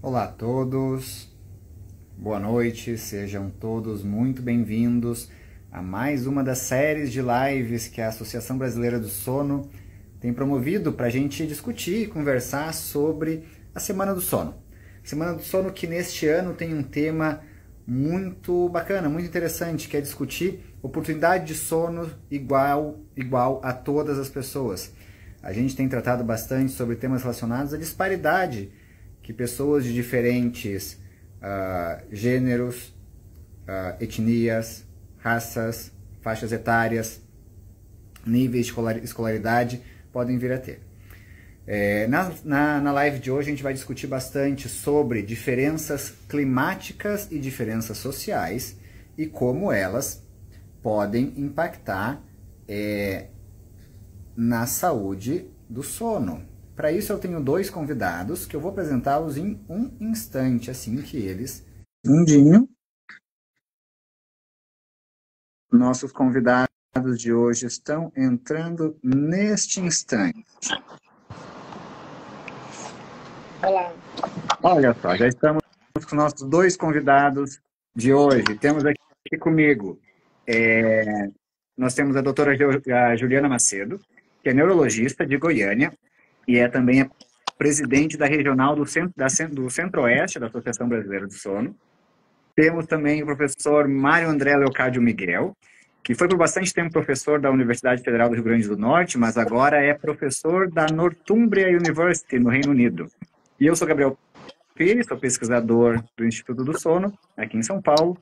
Olá a todos, boa noite, sejam todos muito bem-vindos a mais uma das séries de lives que a Associação Brasileira do Sono tem promovido para a gente discutir e conversar sobre a Semana do Sono. Semana do Sono que neste ano tem um tema muito bacana, muito interessante, que é discutir oportunidade de sono igual a todas as pessoas. A gente tem tratado bastante sobre temas relacionados à disparidade que pessoas de diferentes gêneros, etnias, raças, faixas etárias, níveis de escolaridade podem vir a ter. Na live de hoje a gente vai discutir bastante sobre diferenças climáticas e diferenças sociais e como elas podem impactar na saúde do sono. Para isso eu tenho dois convidados que eu vou apresentá-los em um instante, assim que eles... Nossos convidados de hoje estão entrando neste instante. Olá. Olha só, já estamos com nossos dois convidados de hoje. Temos aqui comigo, nós temos a doutora Juliana Macedo, que é neurologista de Goiânia e é também a presidente da regional do Centro-Oeste da Associação Brasileira do Sono. Temos também o professor Mário André Leocádio Miguel, que foi por bastante tempo professor da Universidade Federal do Rio Grande do Norte, mas agora é professor da Northumbria University, no Reino Unido. E eu sou Gabriel Pires, sou pesquisador do Instituto do Sono, aqui em São Paulo,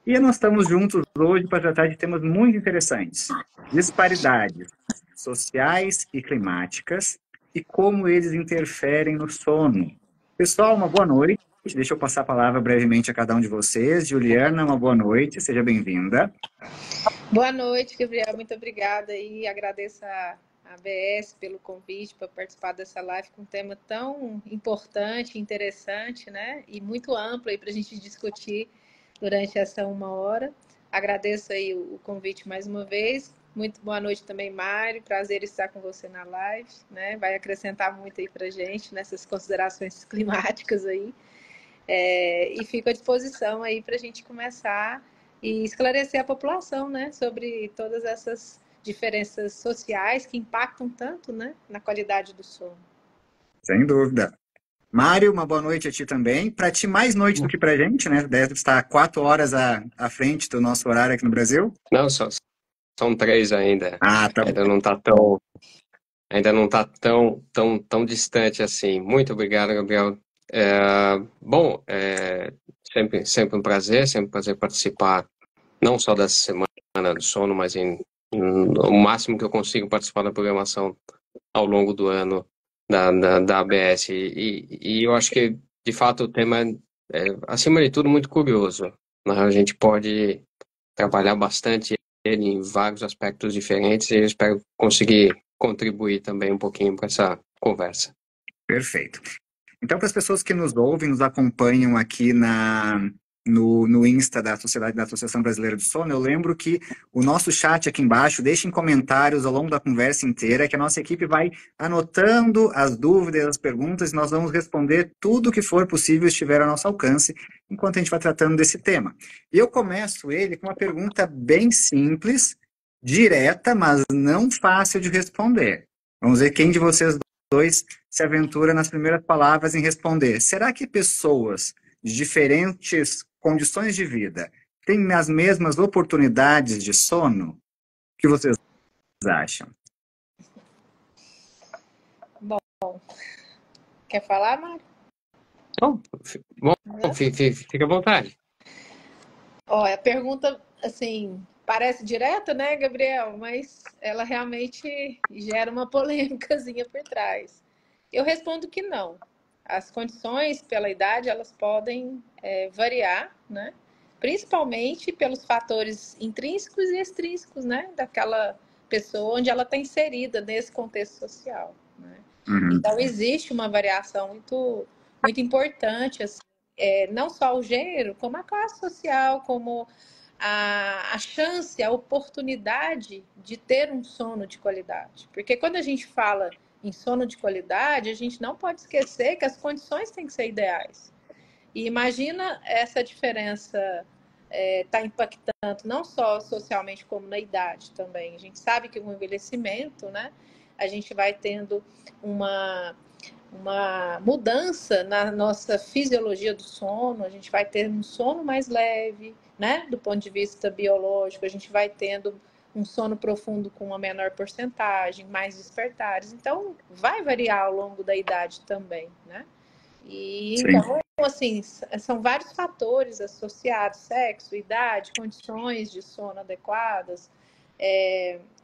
e nós estamos juntos hoje para tratar de temas muito interessantes: disparidades sociais e climáticas e como eles interferem no sono. Pessoal, uma boa noite. Deixa eu passar a palavra brevemente a cada um de vocês. Juliana, uma boa noite, seja bem-vinda. Boa noite, Gabriel, muito obrigada e agradeço a ABS pelo convite para participar dessa live com um tema tão importante, interessante, né? E muito amplo aí para a gente discutir durante essa 1 hora. Agradeço aí o convite mais uma vez. Muito boa noite também, Mário. Prazer estar com você na live, né? Vai acrescentar muito aí para a gente nessas considerações climáticas aí. E fico à disposição aí para a gente começar e esclarecer a população, né? Sobre todas essas diferenças sociais que impactam tanto, né? Na qualidade do sono. Sem dúvida. Mário, uma boa noite a ti também. Para ti, mais noite do que para a gente, né? Deve estar 4 horas à frente do nosso horário aqui no Brasil. Não, são 3 ainda. Ah, tá Ainda bom. não está tão distante assim. Muito obrigado, Gabriel. Sempre um prazer participar, não só dessa semana do sono, mas o máximo que eu consigo participar da programação ao longo do ano da ABS. E eu acho que, de fato, o tema é, acima de tudo, muito curioso, né? A gente pode trabalhar bastante ele em vários aspectos diferentes e eu espero conseguir contribuir também um pouquinho para essa conversa. Perfeito. Então, para as pessoas que nos ouvem, nos acompanham aqui no Insta da Associação Brasileira do Sono, eu lembro que o nosso chat aqui embaixo, deixem comentários ao longo da conversa inteira, que a nossa equipe vai anotando as dúvidas, as perguntas, e nós vamos responder tudo o que for possível, estiver ao nosso alcance, enquanto a gente vai tratando desse tema. E eu começo ele com uma pergunta bem simples, direta, mas não fácil de responder. Vamos ver quem de vocês dois se aventura nas primeiras palavras em responder. Será que pessoas de diferentes condições de vida têm as mesmas oportunidades de sono? O que vocês acham? Bom, quer falar, Mário? Bom, fica à vontade. A pergunta, assim, parece direta, né, Gabriel? Mas ela realmente gera uma polêmicazinha por trás. Eu respondo que não. As condições pela idade, elas podem variar, né? Principalmente pelos fatores intrínsecos e extrínsecos, né? Daquela pessoa onde ela está inserida nesse contexto social, né? Então, existe uma variação muito, muito importante, assim, não só o gênero, como a classe social, como a chance, a oportunidade de ter um sono de qualidade. Porque quando a gente fala em sono de qualidade, a gente não pode esquecer que as condições têm que ser ideais. E imagina essa diferença está impactando não só socialmente como na idade também. A gente sabe que com o envelhecimento, né, a gente vai tendo uma mudança na nossa fisiologia do sono, a gente vai ter um sono mais leve, né, do ponto de vista biológico, a gente vai tendo um sono profundo com uma menor porcentagem, mais despertares. Então, vai variar ao longo da idade também, né? E Sim. então, assim, são vários fatores associados: sexo, idade, condições de sono adequadas,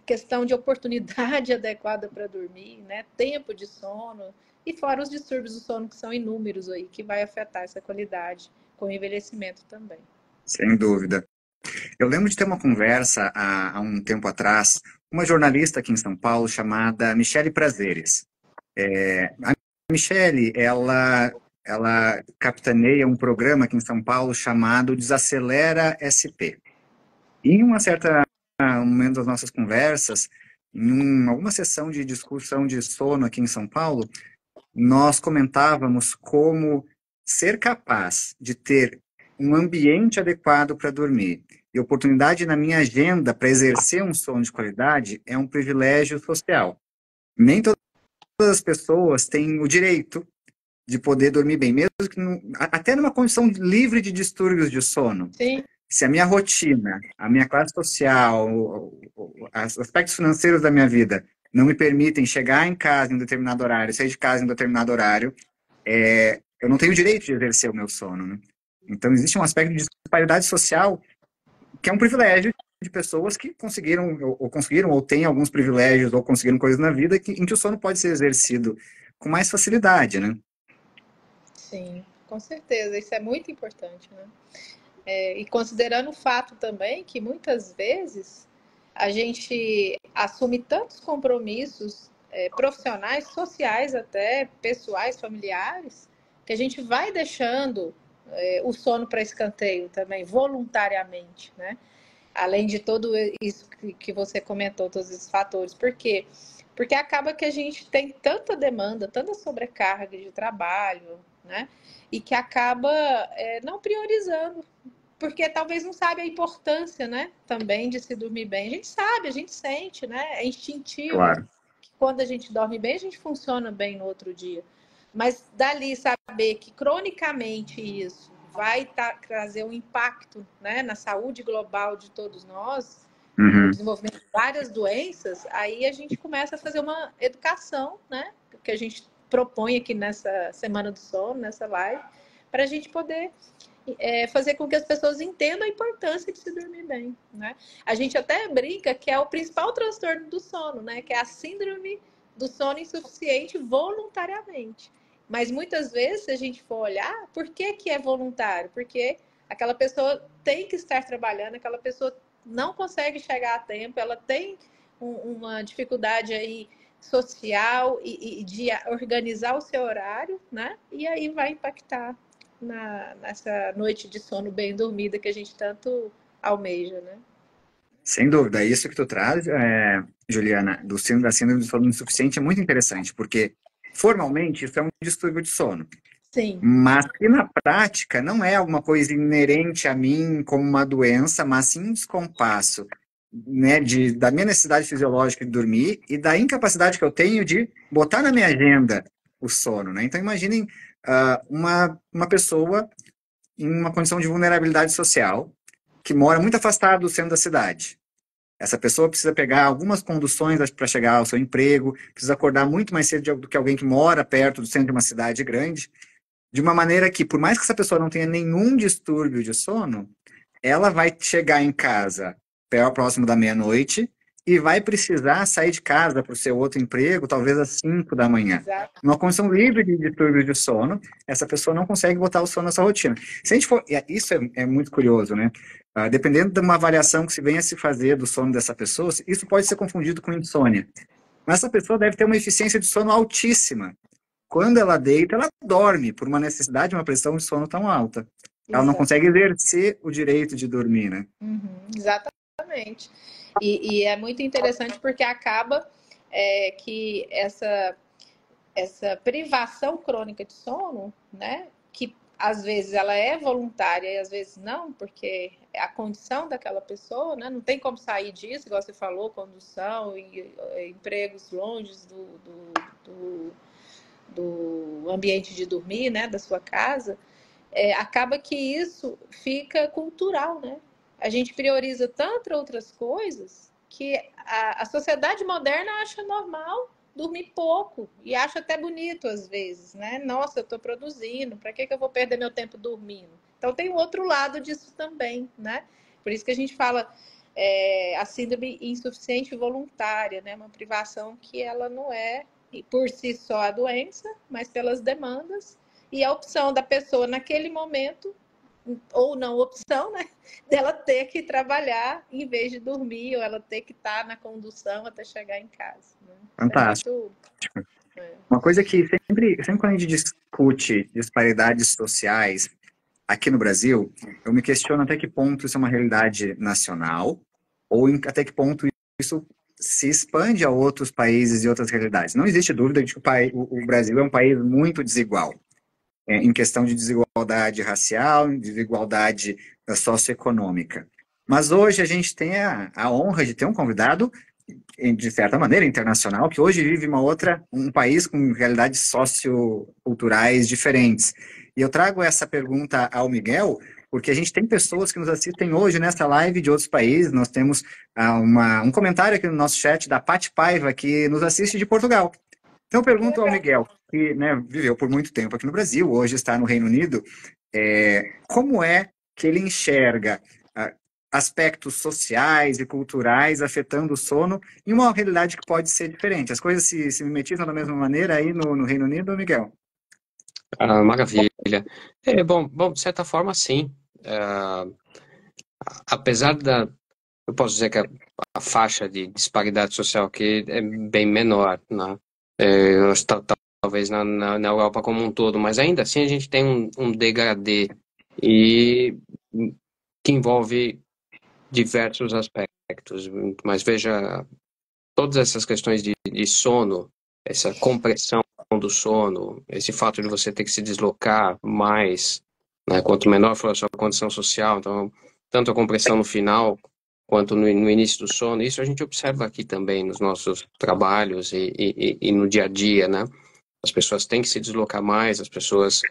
questão de oportunidade adequada para dormir, né? Tempo de sono, e fora os distúrbios do sono, que são inúmeros aí, que vai afetar essa qualidade com o envelhecimento também. Sem dúvida. Eu lembro de ter uma conversa há um tempo atrás, uma jornalista aqui em São Paulo chamada Michele Prazeres. A Michele, ela capitaneia um programa aqui em São Paulo chamado Desacelera SP. Em uma certa momento das nossas conversas, em alguma sessão de discussão de sono aqui em São Paulo, nós comentávamos como ser capaz de ter um ambiente adequado para dormir e oportunidade na minha agenda para exercer um sono de qualidade é um privilégio social. Nem todas as pessoas têm o direito de poder dormir bem, mesmo que até numa condição livre de distúrbios de sono. Sim. Se a minha rotina, a minha classe social, os aspectos financeiros da minha vida não me permitem chegar em casa em determinado horário, sair de casa em determinado horário, eu não tenho o direito de exercer o meu sono, né? Então, existe um aspecto de disparidade social que é um privilégio de pessoas que conseguiram, ou têm alguns privilégios, ou conseguiram coisas na vida em que o sono pode ser exercido com mais facilidade, né? Sim, com certeza. Isso é muito importante, né? E considerando o fato também que muitas vezes a gente assume tantos compromissos profissionais, sociais até, pessoais, familiares, que a gente vai deixando o sono para escanteio também, voluntariamente, né? Além de tudo isso que você comentou, todos esses fatores. Por quê? Porque acaba que a gente tem tanta demanda, tanta sobrecarga de trabalho, né? E que acaba não priorizando, porque talvez não sabe a importância, né, também de se dormir bem. A gente sabe, a gente sente, né, é instintivo Claro. que quando a gente dorme bem, a gente funciona bem no outro dia. Mas dali saber que cronicamente isso vai trazer um impacto, né, na saúde global de todos nós, no desenvolvimento de várias doenças, aí a gente começa a fazer uma educação, né, que a gente propõe aqui nessa Semana do Sono, nessa live, para a gente poder fazer com que as pessoas entendam a importância de se dormir bem, né? A gente até brinca que é o principal transtorno do sono, né? Que é a síndrome do sono insuficiente voluntariamente. Mas muitas vezes, se a gente for olhar, por que é voluntário? Porque aquela pessoa tem que estar trabalhando, aquela pessoa não consegue chegar a tempo, ela tem uma dificuldade aí social e de organizar o seu horário, né? E aí vai impactar nessa noite de sono bem dormida que a gente tanto almeja, né? Sem dúvida, isso que tu traz, Juliana, da síndrome do sono insuficiente é muito interessante, porque formalmente isso é um distúrbio de sono, Sim. mas que na prática não é alguma coisa inerente a mim como uma doença, mas sim um descompasso, né, da minha necessidade fisiológica de dormir e da incapacidade que eu tenho de botar na minha agenda o sono, né? Então imaginem uma pessoa em uma condição de vulnerabilidade social que mora muito afastado do centro da cidade. Essa pessoa precisa pegar algumas conduções para chegar ao seu emprego, precisa acordar muito mais cedo do que alguém que mora perto do centro de uma cidade grande, de uma maneira que, por mais que essa pessoa não tenha nenhum distúrbio de sono, ela vai chegar em casa próximo da meia-noite e vai precisar sair de casa para o seu outro emprego, talvez às 5 da manhã. Exato. Numa condição livre de distúrbios de sono, essa pessoa não consegue botar o sono nessa rotina. Se a gente for, isso é muito curioso, né? Dependendo de uma avaliação que se venha a se fazer do sono dessa pessoa, isso pode ser confundido com insônia. Mas essa pessoa deve ter uma eficiência de sono altíssima. Quando ela deita, ela dorme por uma necessidade, uma pressão de sono tão alta. Ela não consegue exercer o direito de dormir, né? Exatamente. E é muito interessante porque acaba que essa privação crônica de sono, né, que às vezes ela é voluntária e às vezes não, porque é a condição daquela pessoa, né? Não tem como sair disso, igual você falou, condução e empregos longe do ambiente de dormir, né? Da sua casa. Acaba que isso fica cultural, né? A gente prioriza tantas outras coisas que a sociedade moderna acha normal dormir pouco e acha até bonito às vezes, né? Nossa, eu estou produzindo, para que eu vou perder meu tempo dormindo? Então tem o outro lado disso também, né? Por isso que a gente fala a síndrome insuficiente voluntária, né? Uma privação que ela não é por si só a doença, mas pelas demandas e a opção da pessoa naquele momento, ou não opção, né? Dela ter que trabalhar em vez de dormir, ou ela ter que estar na condução até chegar em casa. Né? Fantástico. Uma coisa que sempre quando a gente discute disparidades sociais aqui no Brasil, eu me questiono até que ponto isso é uma realidade nacional, ou até que ponto isso se expande a outros países e outras realidades. Não existe dúvida de que o Brasil é um país muito desigual, em questão de desigualdade racial, desigualdade socioeconômica. Mas hoje a gente tem a honra de ter um convidado, de certa maneira, internacional, que hoje vive um país com realidades socioculturais diferentes. E eu trago essa pergunta ao Miguel, porque a gente tem pessoas que nos assistem hoje nessa live de outros países. Nós temos um comentário aqui no nosso chat da Paty Paiva, que nos assiste de Portugal. Então eu pergunto ao Miguel, que viveu por muito tempo aqui no Brasil, hoje está no Reino Unido, como é que ele enxerga aspectos sociais e culturais afetando o sono em uma realidade que pode ser diferente? As coisas se mimetizam da mesma maneira aí no Reino Unido, Miguel? Maravilha. Bom, de certa forma, sim. Apesar eu posso dizer que a faixa de disparidade social aqui é bem menor, né? Talvez na Europa como um todo, mas ainda assim a gente tem um degradê que envolve diversos aspectos. Mas veja, todas essas questões de sono, essa compressão do sono, esse fato de você ter que se deslocar mais, né? Quanto menor for a sua condição social, então, tanto a compressão no final quanto no início do sono, isso a gente observa aqui também nos nossos trabalhos e no dia a dia, né? As pessoas têm que se deslocar mais, as pessoas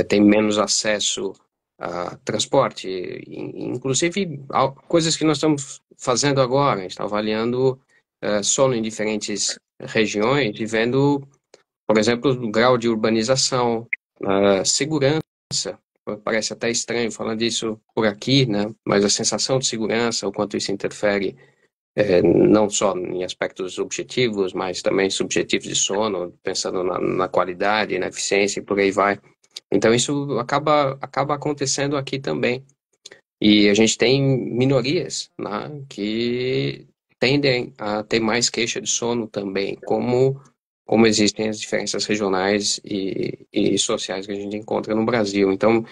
têm menos acesso a transporte, inclusive coisas que nós estamos fazendo agora. A gente está avaliando sono em diferentes regiões e vendo, por exemplo, o grau de urbanização, segurança. Parece até estranho falar disso por aqui, né? Mas a sensação de segurança, o quanto isso interfere não só em aspectos objetivos, mas também subjetivos de sono, pensando na qualidade, na eficiência e por aí vai. Então isso acaba acontecendo aqui também. E a gente tem minorias, né, que tendem a ter mais queixa de sono também, como existem as diferenças regionais e sociais que a gente encontra no Brasil. Então,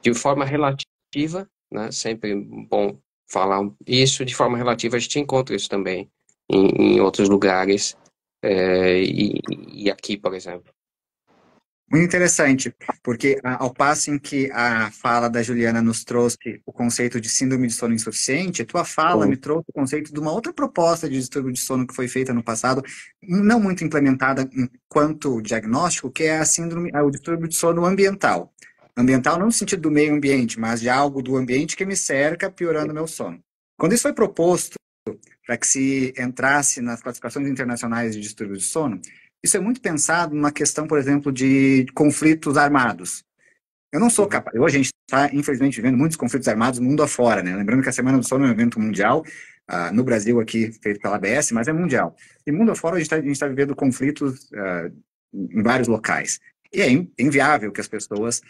de forma relativa, né, sempre bom falar isso, de forma relativa a gente encontra isso também em outros lugares, e aqui, por exemplo. Muito interessante, porque ao passo em que a fala da Juliana nos trouxe o conceito de síndrome de sono insuficiente, a tua fala me trouxe o conceito de uma outra proposta de distúrbio de sono que foi feita no passado, não muito implementada enquanto diagnóstico, que é o distúrbio de sono ambiental. Ambiental não no sentido do meio ambiente, mas de algo do ambiente que me cerca, piorando meu sono. Quando isso foi proposto para que se entrasse nas classificações internacionais de distúrbio de sono, isso é muito pensado numa questão, por exemplo, de conflitos armados. Eu não sou capaz. Hoje a gente está, infelizmente, vivendo muitos conflitos armados mundo afora, né? Lembrando que a Semana do Sono é um evento mundial, no Brasil aqui, feito pela ABS, mas é mundial. E mundo afora a gente está vivendo conflitos em vários locais. E é inviável que as pessoas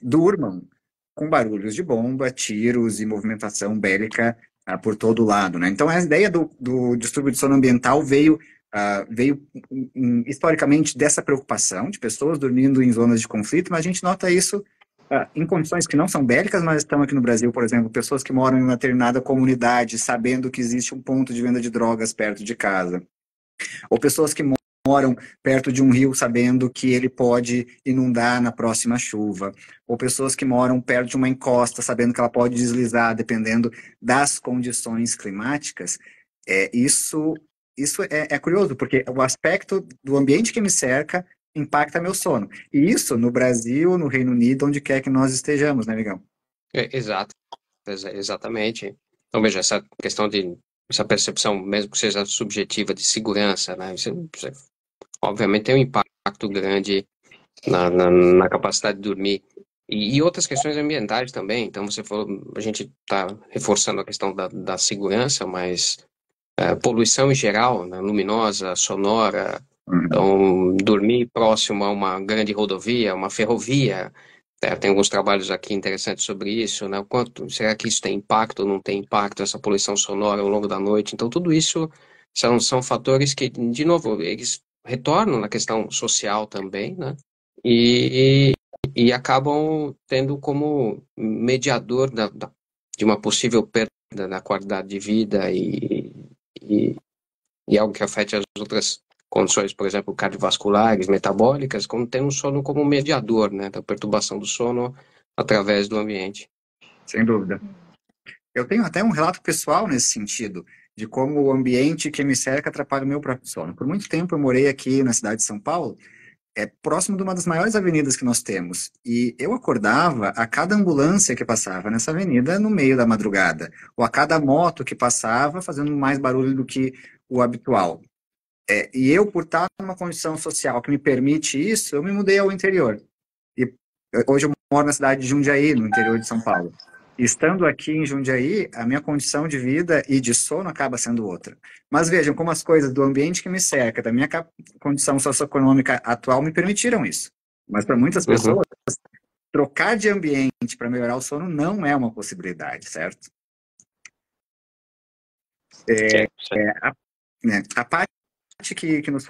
durmam com barulhos de bomba, tiros e movimentação bélica por todo lado, né? Então, a ideia do distúrbio de sono ambiental veio historicamente dessa preocupação de pessoas dormindo em zonas de conflito, mas a gente nota isso em condições que não são bélicas, mas estão aqui no Brasil, por exemplo, pessoas que moram em uma determinada comunidade sabendo que existe um ponto de venda de drogas perto de casa, ou pessoas que moram perto de um rio sabendo que ele pode inundar na próxima chuva, ou pessoas que moram perto de uma encosta sabendo que ela pode deslizar dependendo das condições climáticas. Isso é curioso, porque o aspecto do ambiente que me cerca impacta meu sono. E isso no Brasil, no Reino Unido, onde quer que nós estejamos, né, amigão? Exato, exatamente. Então, veja, essa percepção, mesmo que seja subjetiva, de segurança, né? Obviamente tem um impacto grande na capacidade de dormir. E outras questões ambientais também. Então, você falou, a gente está reforçando a questão da segurança, mas poluição em geral, né? Luminosa, sonora. Então, dormir próximo a uma grande rodovia, uma ferrovia. Tem alguns trabalhos aqui interessantes sobre isso, né? Será que isso tem impacto ou não tem impacto, essa poluição sonora ao longo da noite? Então, tudo isso são fatores que, de novo, eles retornam na questão social também, né? E acabam tendo como mediador de uma possível perda da qualidade de vida e algo que afete as outras condições, por exemplo, cardiovasculares, metabólicas, como tendo o sono como mediador, né, da perturbação do sono através do ambiente. Sem dúvida. Eu tenho até um relato pessoal nesse sentido, de como o ambiente que me cerca atrapalha o meu próprio sono. Por muito tempo eu morei aqui na cidade de São Paulo, próximo de uma das maiores avenidas que nós temos, e eu acordava a cada ambulância que passava nessa avenida no meio da madrugada, ou a cada moto que passava fazendo mais barulho do que o habitual. E eu, por estar numa condição social que me permite isso, eu me mudei ao interior. E hoje eu moro na cidade de Jundiaí, no interior de São Paulo. E estando aqui em Jundiaí, a minha condição de vida e de sono acaba sendo outra. Mas vejam como as coisas do ambiente que me cerca, da minha condição socioeconômica atual, me permitiram isso. Mas para muitas pessoas, trocar de ambiente para melhorar o sono não é uma possibilidade, certo? A parte que nos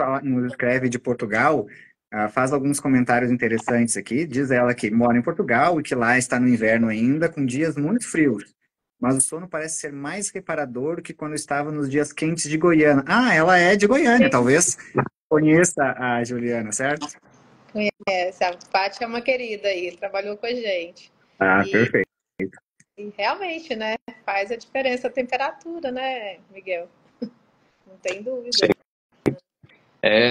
escreve de Portugal faz alguns comentários interessantes aqui. Diz ela que mora em Portugal e que lá está no inverno ainda, com dias muito frios. Mas o sono parece ser mais reparador que quando estava nos dias quentes de Goiânia. Ah, ela é de Goiânia, talvez conheça a Juliana, certo? Conhece, a Paty é uma querida aí, trabalhou com a gente. Perfeito. E realmente, né, faz a diferença a temperatura, né, Miguel? Não tem dúvida. Sim.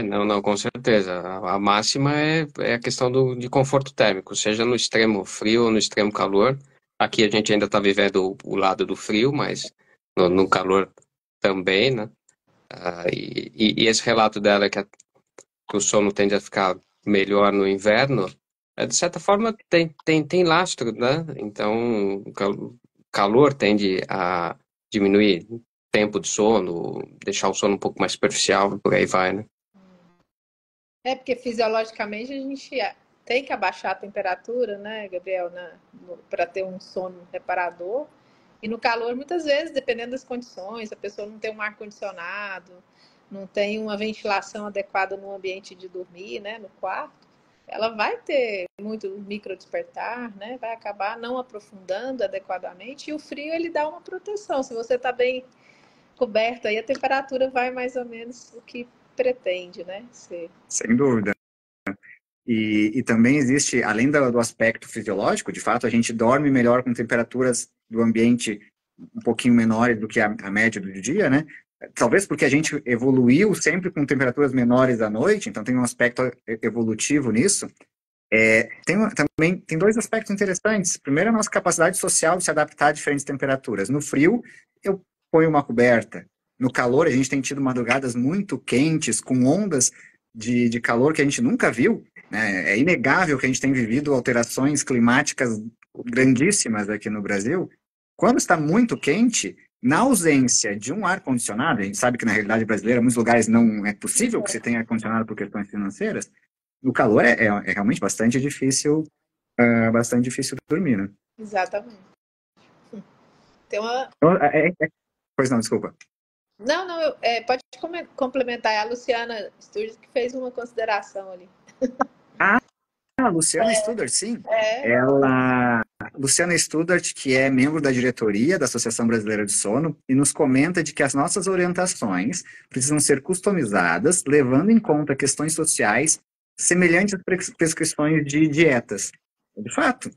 Não, com certeza. A máxima é a questão de conforto térmico, seja no extremo frio ou no extremo calor. Aqui a gente ainda está vivendo o lado do frio, mas no calor também, né? E esse relato dela que o sono tende a ficar melhor no inverno, de certa forma tem lastro, né? Então, o calor tende a diminuir o tempo de sono, deixar o sono um pouco mais superficial, e por aí vai, né? Porque fisiologicamente a gente tem que abaixar a temperatura, né, Gabriel, para ter um sono reparador. E no calor, muitas vezes, dependendo das condições, a pessoa não tem um ar-condicionado, não tem uma ventilação adequada no ambiente de dormir, né, no quarto, ela vai ter muito micro despertar, né, vai acabar não aprofundando adequadamente. E o frio, ele dá uma proteção. Se você está bem coberto, aí a temperatura vai mais ou menos o que pretende, né? Sem dúvida. E também existe, além do aspecto fisiológico, de fato, a gente dorme melhor com temperaturas do ambiente um pouquinho menores do que a média do dia, né? Talvez porque a gente evoluiu sempre com temperaturas menores à noite, então tem um aspecto evolutivo nisso. Também tem dois aspectos interessantes. Primeiro, a nossa capacidade social de se adaptar a diferentes temperaturas. No frio, eu ponho uma coberta. No calor, a gente tem tido madrugadas muito quentes, com ondas de calor que a gente nunca viu, né? É inegável que a gente tem vivido alterações climáticas grandíssimas aqui no Brasil. Quando está muito quente, na ausência de um ar-condicionado, a gente sabe que na realidade brasileira, em muitos lugares não é possível que você tenha ar-condicionado por questões financeiras, no calor é realmente bastante difícil dormir, né? Exatamente. Tem uma... Pois não, desculpa. Não, pode complementar. É a Luciana Sturges que fez uma consideração ali. A Luciana Studer, sim. Ela Luciana Studart, que é membro da diretoria da Associação Brasileira de Sono, e nos comenta de que as nossas orientações precisam ser customizadas, levando em conta questões sociais semelhantes às prescrições de dietas. De fato,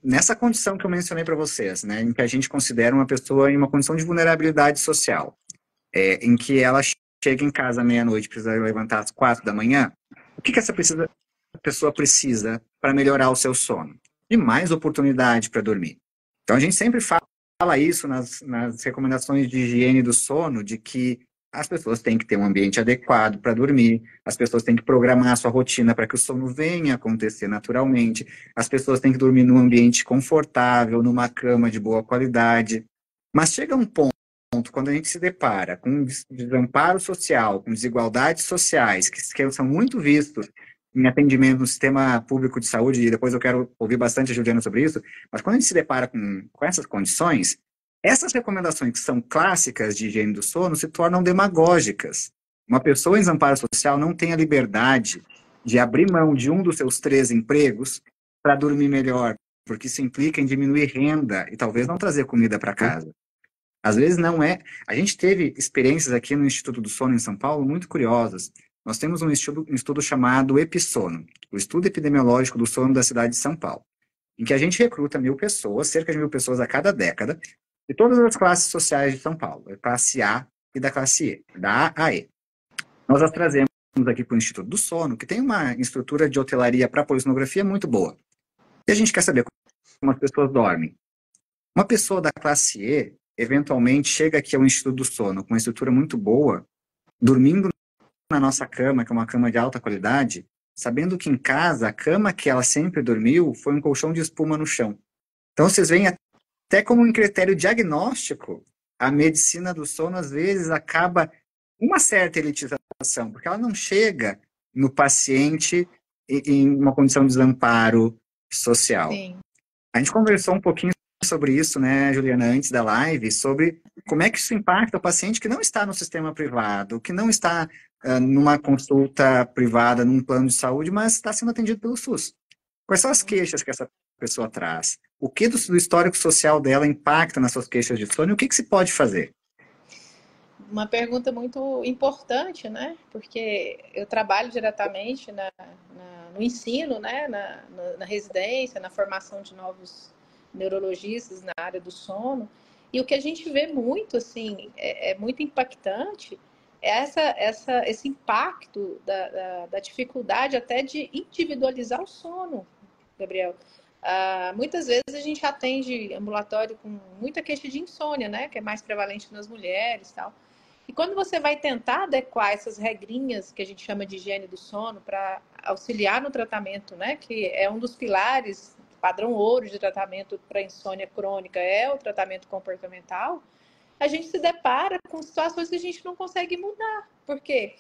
nessa condição que eu mencionei para vocês, né, em que a gente considera uma pessoa em uma condição de vulnerabilidade social, em que ela chega em casa à meia-noite e precisa levantar às 4 da manhã, o que essa pessoa precisa para melhorar o seu sono? De mais oportunidade para dormir. Então, a gente sempre fala isso nas recomendações de higiene do sono, de que as pessoas têm que ter um ambiente adequado para dormir, as pessoas têm que programar a sua rotina para que o sono venha acontecer naturalmente, as pessoas têm que dormir num ambiente confortável, numa cama de boa qualidade. Mas chega um ponto, quando a gente se depara com desamparo social, com desigualdades sociais, que são muito vistos em atendimento no sistema público de saúde, e depois eu quero ouvir bastante a Juliana sobre isso, mas quando a gente se depara com essas condições, essas recomendações que são clássicas de higiene do sono se tornam demagógicas. Uma pessoa em desamparo social não tem a liberdade de abrir mão de um dos seus 3 empregos para dormir melhor, porque isso implica em diminuir renda e talvez não trazer comida para casa. Às vezes não é. A gente teve experiências aqui no Instituto do Sono em São Paulo muito curiosas. Nós temos um estudo chamado EpiSono, o Estudo Epidemiológico do Sono da cidade de São Paulo, em que a gente recruta 1.000 pessoas, cerca de 1.000 pessoas a cada década, de todas as classes sociais de São Paulo, a classe A e da classe E, da A a E. Nós as trazemos aqui para o Instituto do Sono, que tem uma estrutura de hotelaria para polisonografia muito boa. E a gente quer saber como as pessoas dormem. Uma pessoa da classe E, eventualmente, chega aqui ao Instituto do Sono com uma estrutura muito boa, dormindo na nossa cama, que é uma cama de alta qualidade, sabendo que em casa, a cama que ela sempre dormiu foi um colchão de espuma no chão. Então, vocês veem até como um critério diagnóstico, a medicina do sono, às vezes, acaba uma certa elitização, porque ela não chega no paciente em uma condição de desamparo social. Sim. A gente conversou um pouquinho sobre isso, né, Juliana, antes da live, sobre como é que isso impacta o paciente que não está no sistema privado, que não está numa consulta privada, num plano de saúde, mas está sendo atendido pelo SUS. Quais são as queixas que essa pessoa traz? O que do histórico social dela impacta nas suas queixas de sono e o que se pode fazer? Uma pergunta muito importante, né? Porque eu trabalho diretamente no ensino, né? Na residência, na formação de novos neurologistas na área do sono. E o que a gente vê muito, assim, é muito impactante, é esse impacto da dificuldade até de individualizar o sono, Gabriel. Muitas vezes a gente atende ambulatório com muita queixa de insônia, né? Que é mais prevalente nas mulheres e tal. E quando você vai tentar adequar essas regrinhas que a gente chama de higiene do sono para auxiliar no tratamento, né? Que é um dos pilares, padrão ouro de tratamento para insônia crônica, é o tratamento comportamental, a gente se depara com situações que a gente não consegue mudar. Por quê?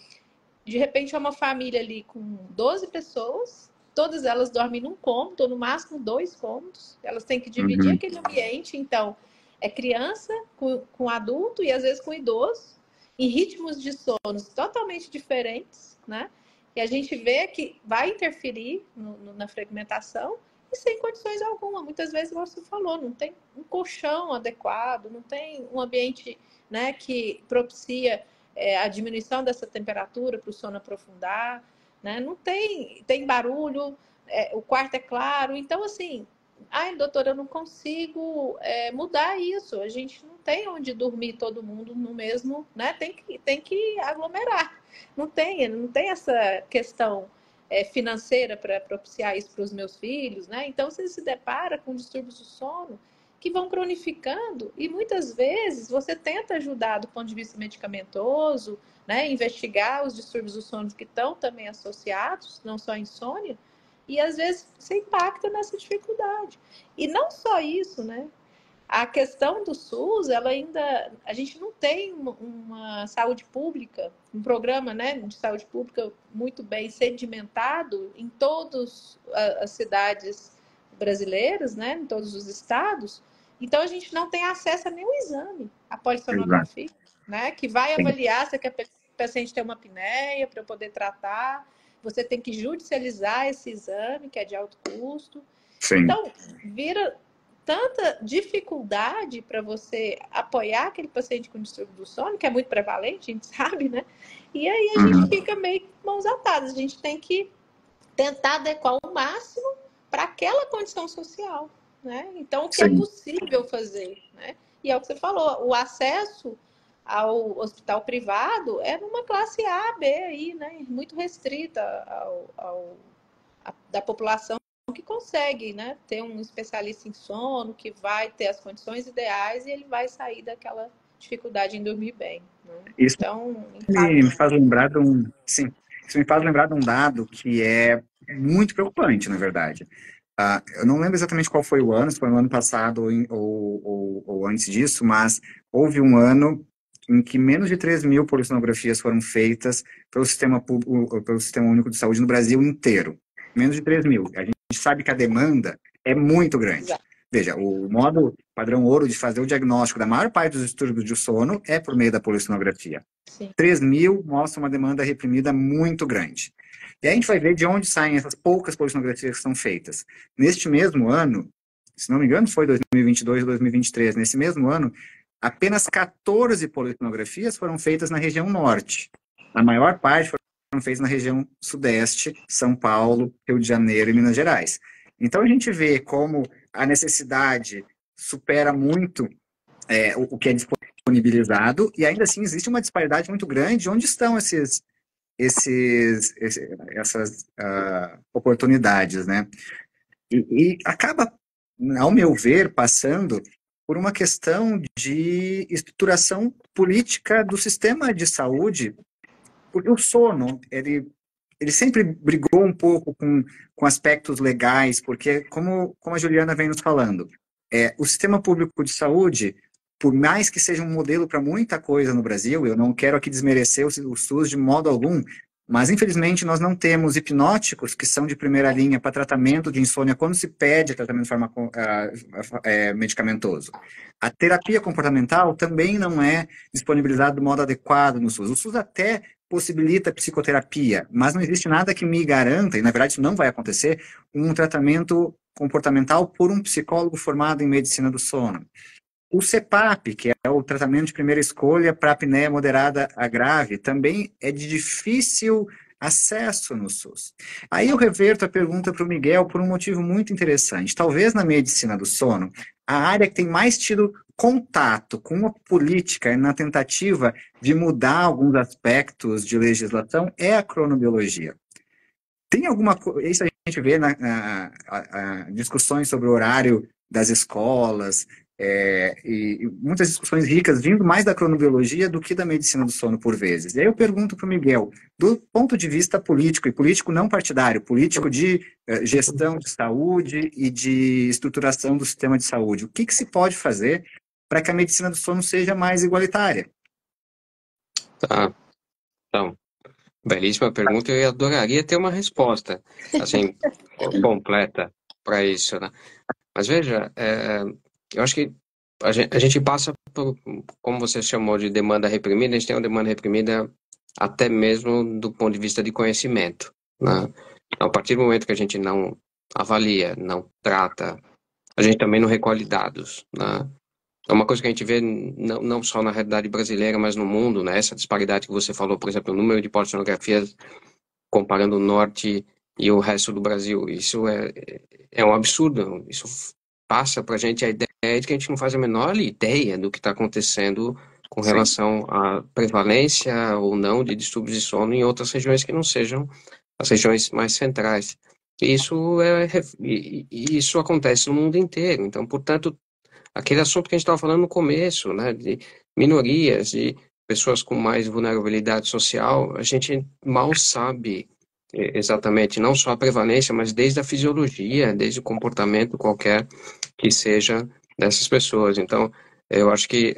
De repente é uma família ali com 12 pessoas, todas elas dormem num cômodo, ou no máximo 2 cômodos, elas têm que dividir aquele ambiente, então é criança com adulto e às vezes com idoso, em ritmos de sono totalmente diferentes, né? E a gente vê que vai interferir na fragmentação e sem condições alguma. Muitas vezes, como você falou, não tem um colchão adequado, não tem um ambiente, né, que propicia a diminuição dessa temperatura para o sono aprofundar, né? Não tem barulho, o quarto é claro. Então, assim, ai, doutora, eu não consigo mudar isso. A gente não tem onde dormir todo mundo no mesmo, né? Tem que aglomerar. Não tem essa questão financeira para propiciar isso para os meus filhos, né? Então, você se depara com distúrbios do sono que vão cronificando e muitas vezes você tenta ajudar do ponto de vista medicamentoso, né? Investigar os distúrbios do sono que estão também associados, não só a insônia, e às vezes você impacta nessa dificuldade. E não só isso, né? A questão do SUS, a gente não tem uma saúde pública, um programa, né, de saúde pública muito bem sedimentado em todas as cidades brasileiras, né, em todos os estados. Então a gente não tem acesso a nenhum exame, a polissonografia, né, que vai avaliar se a paciente tem uma apneia para poder tratar. você tem que judicializar esse exame, que é de alto custo. Sim. Então, vira tanta dificuldade para você apoiar aquele paciente com distúrbio do sono, que é muito prevalente, a gente sabe, né? E aí a gente fica meio mãos atadas. A gente tem que tentar adequar o máximo para aquela condição social, né? Então, o que é possível fazer, né? E é o que você falou, o acesso ao hospital privado é numa classe A, B aí, né? Muito restrita da população que consegue, né? Ter um especialista em sono, que vai ter as condições ideais e ele vai sair daquela dificuldade em dormir bem, né? Isso então, me faz lembrar de sim, isso me faz lembrar de um dado que é muito preocupante, na verdade. Eu não lembro exatamente qual foi o ano, se foi no ano passado ou antes disso, mas houve um ano em que menos de 3.000 polissonografias foram feitas pelo Sistema Único de Saúde no Brasil inteiro. Menos de 3.000. A gente sabe que a demanda é muito grande. Exato. Veja, o modo padrão ouro de fazer o diagnóstico da maior parte dos distúrbios de sono é por meio da polissonografia. 3.000 mostra uma demanda reprimida muito grande. E aí a gente vai ver de onde saem essas poucas polissonografias que são feitas. Neste mesmo ano, se não me engano, foi 2022 ou 2023, nesse mesmo ano, apenas 14 polissonografias foram feitas na região norte. A maior parte foram feitas na região sudeste, São Paulo, Rio de Janeiro e Minas Gerais. Então a gente vê como a necessidade supera muito o que é disponibilizado, e ainda assim existe uma disparidade muito grande de onde estão essas oportunidades, né? E acaba, ao meu ver, passando por uma questão de estruturação política do sistema de saúde, porque o sono, ele sempre brigou um pouco com aspectos legais, porque, como a Juliana vem nos falando, o sistema público de saúde, por mais que seja um modelo para muita coisa no Brasil, eu não quero aqui desmerecer o SUS de modo algum, mas infelizmente nós não temos hipnóticos que são de primeira linha para tratamento de insônia quando se pede tratamento medicamentoso. A terapia comportamental também não é disponibilizada do modo adequado no SUS. O SUS até possibilita psicoterapia, mas não existe nada que me garanta, e na verdade isso não vai acontecer, um tratamento comportamental por um psicólogo formado em medicina do sono. O CPAP, que é o tratamento de primeira escolha para apneia moderada a grave, também é de difícil acesso no SUS. Aí eu reverto a pergunta para o Miguel por um motivo muito interessante. Talvez na medicina do sono, a área que tem mais tido contato com a política na tentativa de mudar alguns aspectos de legislação é a cronobiologia. Tem alguma coisa, isso a gente vê na discussões sobre o horário das escolas, e muitas discussões ricas vindo mais da cronobiologia do que da medicina do sono por vezes. E aí eu pergunto para o Miguel, do ponto de vista político, e político não partidário, político de gestão de saúde e de estruturação do sistema de saúde, o que se pode fazer para que a medicina do sono seja mais igualitária? Tá, então, belíssima pergunta, eu adoraria ter uma resposta, assim, completa para isso, né? Mas veja, eu acho que a gente passa por, como você chamou de demanda reprimida, a gente tem uma demanda reprimida até mesmo do ponto de vista de conhecimento, né? Então, a partir do momento que a gente não avalia, não trata, a gente também não recolhe dados, né? É uma coisa que a gente vê não só na realidade brasileira, mas no mundo, né? Essa disparidade que você falou, por exemplo, o número de polissonografias comparando o norte e o resto do Brasil. Isso é um absurdo. Isso passa para a gente a ideia de que a gente não faz a menor ideia do que está acontecendo com relação à prevalência ou não de distúrbios de sono em outras regiões que não sejam as regiões mais centrais. Isso acontece no mundo inteiro. Então, portanto, aquele assunto que a gente estava falando no começo, né, de minorias, de pessoas com mais vulnerabilidade social, a gente mal sabe exatamente não só a prevalência, mas desde a fisiologia, desde o comportamento qualquer que seja dessas pessoas. Então, eu acho que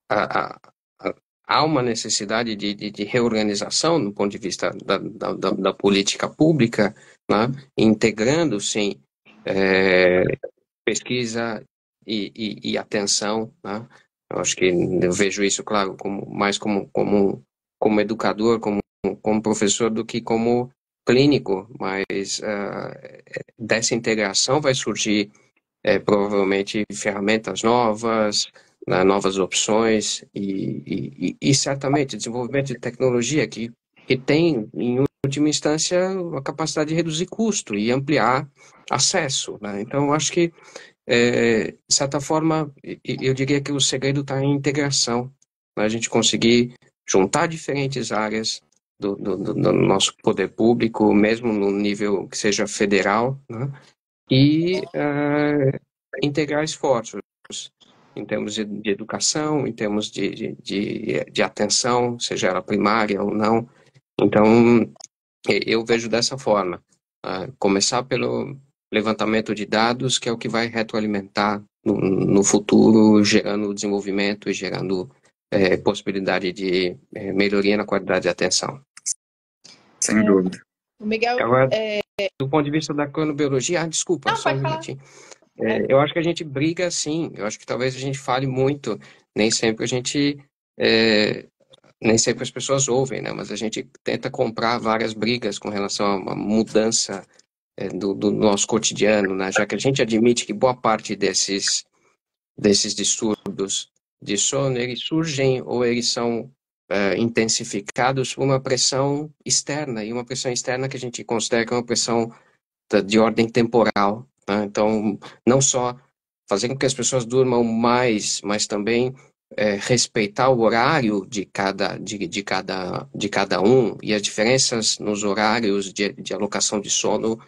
há uma necessidade de reorganização do ponto de vista da política pública, né, integrando, sim, pesquisa e atenção, né? Eu acho que eu vejo isso, claro, mais como educador, como como professor do que como clínico, mas dessa integração vai surgir provavelmente ferramentas novas, novas opções e certamente desenvolvimento de tecnologia que tem, em última instância, a capacidade de reduzir custo e ampliar acesso, né? Então, eu acho que, de certa forma, eu diria que o segredo está em integração, né? A gente conseguir juntar diferentes áreas do nosso poder público, mesmo no nível que seja federal, né? E integrar esforços em termos de educação, em termos de atenção, seja ela primária ou não. Então, eu vejo dessa forma. Começar pelo levantamento de dados, que é o que vai retroalimentar no futuro, gerando desenvolvimento e gerando possibilidade de melhoria na qualidade de atenção. Sem dúvida. O Miguel... Agora, do ponto de vista da cronobiologia... desculpa, Não, só um pode falar. minutinho. Eu acho que a gente briga, sim. Eu acho que talvez a gente fale muito. Nem sempre a gente... nem sempre as pessoas ouvem, né? Mas a gente tenta comprar várias brigas com relação a uma mudança do nosso cotidiano, né? Já que a gente admite que boa parte desses distúrbios de sono, eles surgem ou eles são intensificados por uma pressão externa, e uma pressão externa que a gente considera que é uma pressão de ordem temporal, né? Então, não só fazer com que as pessoas durmam mais, mas também respeitar o horário de cada um e as diferenças nos horários de alocação de sono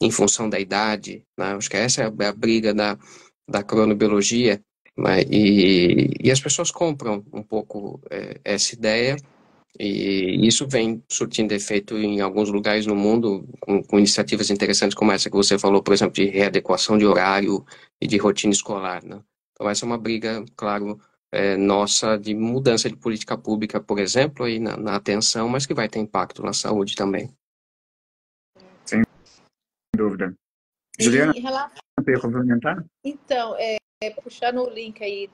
em função da idade, né? Acho que essa é a briga da cronobiologia, né? E as pessoas compram um pouco essa ideia, e isso vem surtindo efeito em alguns lugares no mundo, com iniciativas interessantes como essa que você falou, por exemplo, de readequação de horário e de rotina escolar, né? Então essa é uma briga, claro, nossa de mudança de política pública, por exemplo, aí na atenção, mas que vai ter impacto na saúde também. Sem dúvida. Juliana, quer complementar? Então, puxando o link aí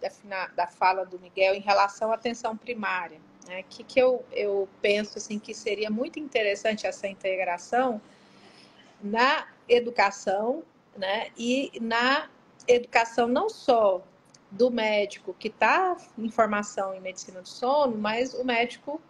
da fala do Miguel em relação à atenção primária, né? Que eu penso assim, que seria muito interessante essa integração na educação, né? E na educação não só do médico que está em formação em medicina do sono, mas o médico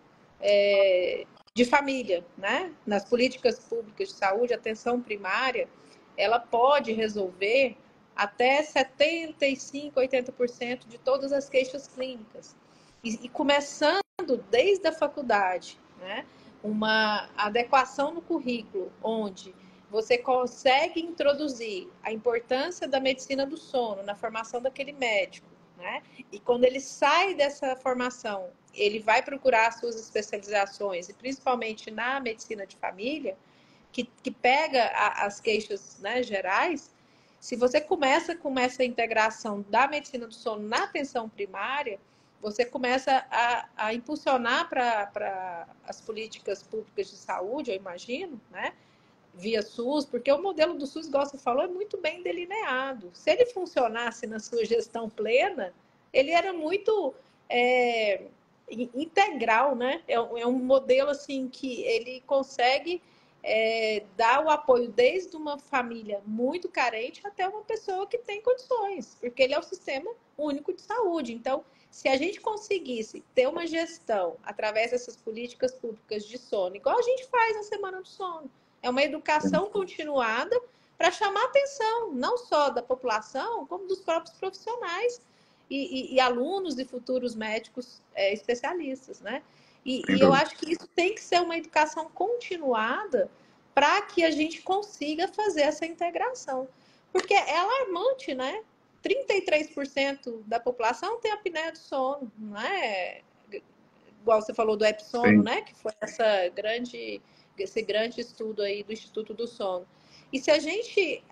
de família, né? Nas políticas públicas de saúde, a atenção primária, ela pode resolver até 75%, 80% de todas as queixas clínicas. E começando desde a faculdade, né? Uma adequação no currículo, onde você consegue introduzir a importância da medicina do sono na formação daquele médico, né? E quando ele sai dessa formação, ele vai procurar as suas especializações, e principalmente na medicina de família, que pega as queixas, né, gerais. Se você começa com essa integração da medicina do sono na atenção primária, você começa a impulsionar para as políticas públicas de saúde, eu imagino, né? Via SUS, porque o modelo do SUS, igual você falou, é muito bem delineado. Se ele funcionasse na sua gestão plena, ele era muito integral, né? É um modelo assim que ele consegue dar o apoio desde uma família muito carente até uma pessoa que tem condições, porque ele é o sistema único de saúde. Então, se a gente conseguisse ter uma gestão através dessas políticas públicas de sono, igual a gente faz na Semana do Sono, é uma educação continuada para chamar a atenção, não só da população, como dos próprios profissionais e alunos e futuros médicos especialistas, né? E eu acho que isso tem que ser uma educação continuada para que a gente consiga fazer essa integração. Porque é alarmante, né? 33% da população tem apneia do sono, não é? Igual você falou do EPSONO, né? Que foi esse grande estudo aí do Instituto do Sono. E se a gente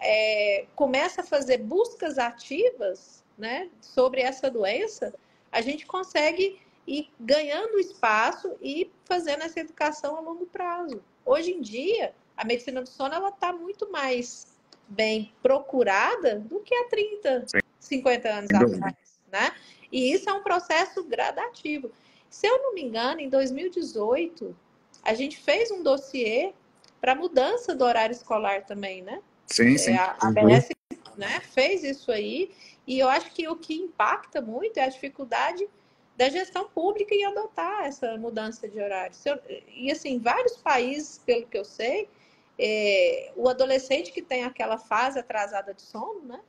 começa a fazer buscas ativas, né, sobre essa doença, a gente consegue ir ganhando espaço e fazendo essa educação a longo prazo. Hoje em dia, a medicina do sono ela está muito mais bem procurada do que há 30, 50 anos atrás, né? E isso é um processo gradativo. Se eu não me engano, em 2018, a gente fez um dossiê para mudança do horário escolar também, né? Sim, sim. A ABS, né, fez isso aí, e eu acho que o que impacta muito é a dificuldade da gestão pública em adotar essa mudança de horário. E assim, vários países, pelo que eu sei, o adolescente que tem aquela fase atrasada de sono, né,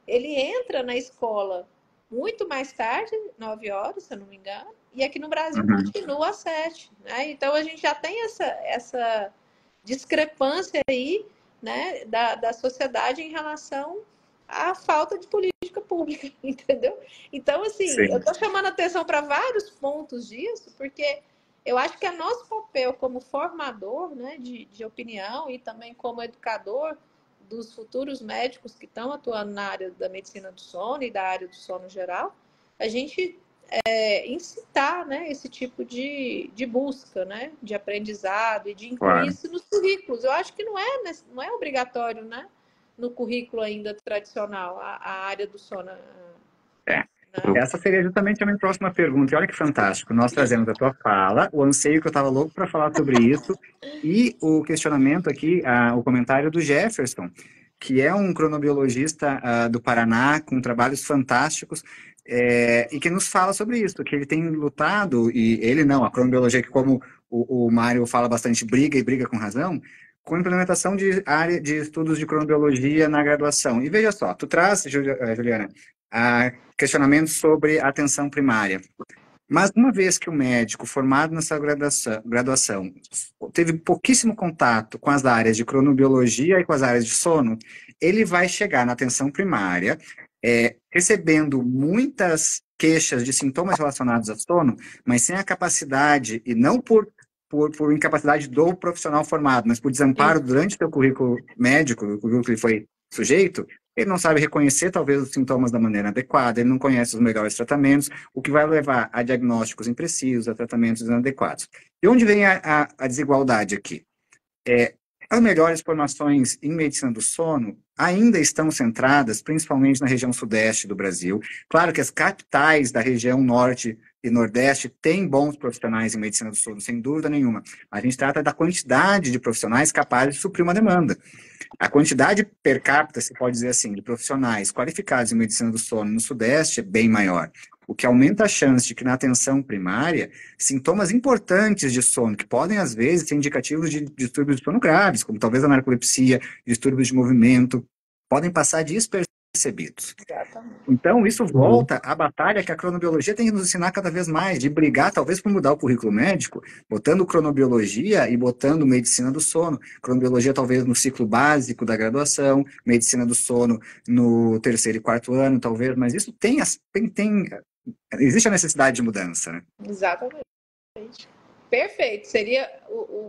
ele entra na escola muito mais tarde, 9 horas, se eu não me engano, e aqui no Brasil continua às 7, né? Então a gente já tem essa discrepância aí, né, da sociedade em relação à falta de política pública, entendeu? Então, assim, eu estou chamando atenção para vários pontos disso, porque eu acho que é nosso papel como formador, né, de opinião e também como educador dos futuros médicos que estão atuando na área da medicina do sono e da área do sono geral, a gente incitar, né, esse tipo de busca, né, de aprendizado e de incluir isso nos currículos. Eu acho que não é obrigatório, né, no currículo ainda tradicional, a área do sono. Né? Essa seria justamente a minha próxima pergunta. E olha que fantástico, nós trazemos a tua fala, o anseio que eu estava louco para falar sobre isso, e o questionamento aqui, o comentário do Jefferson, que é um cronobiologista do Paraná, com trabalhos fantásticos, e que nos fala sobre isso, que ele tem lutado, e ele não, a cronobiologia, que como o Mário fala bastante, briga e briga com razão, com a implementação de área de estudos de cronobiologia na graduação. E veja só, tu traz, Juliana, questionamentos sobre a atenção primária. Mas uma vez que o médico formado nessa graduação teve pouquíssimo contato com as áreas de cronobiologia e com as áreas de sono, ele vai chegar na atenção primária recebendo muitas queixas de sintomas relacionados a sono, mas sem a capacidade, e não por incapacidade do profissional formado, mas por desamparo durante o seu currículo médico, o currículo que ele foi sujeito, ele não sabe reconhecer talvez os sintomas da maneira adequada, ele não conhece os melhores tratamentos, o que vai levar a diagnósticos imprecisos, a tratamentos inadequados. E onde vem a desigualdade aqui? As melhores formações em medicina do sono ainda estão centradas principalmente na região sudeste do Brasil. Claro que as capitais da região norte e nordeste têm bons profissionais em medicina do sono, sem dúvida nenhuma. A gente trata da quantidade de profissionais capazes de suprir uma demanda. A quantidade per capita, se pode dizer assim, de profissionais qualificados em medicina do sono no Sudeste é bem maior, o que aumenta a chance de que na atenção primária, sintomas importantes de sono, que podem às vezes ser indicativos de distúrbios de sono graves, como talvez a narcolepsia, distúrbios de movimento, podem passar despercebidos. Então, isso volta à batalha que a cronobiologia tem que nos ensinar cada vez mais, de brigar, talvez, por mudar o currículo médico, botando cronobiologia e botando medicina do sono. Cronobiologia, talvez, no ciclo básico da graduação, medicina do sono no 3º e 4º ano, talvez, mas isso existe a necessidade de mudança, né? Exatamente. Perfeito. Seria,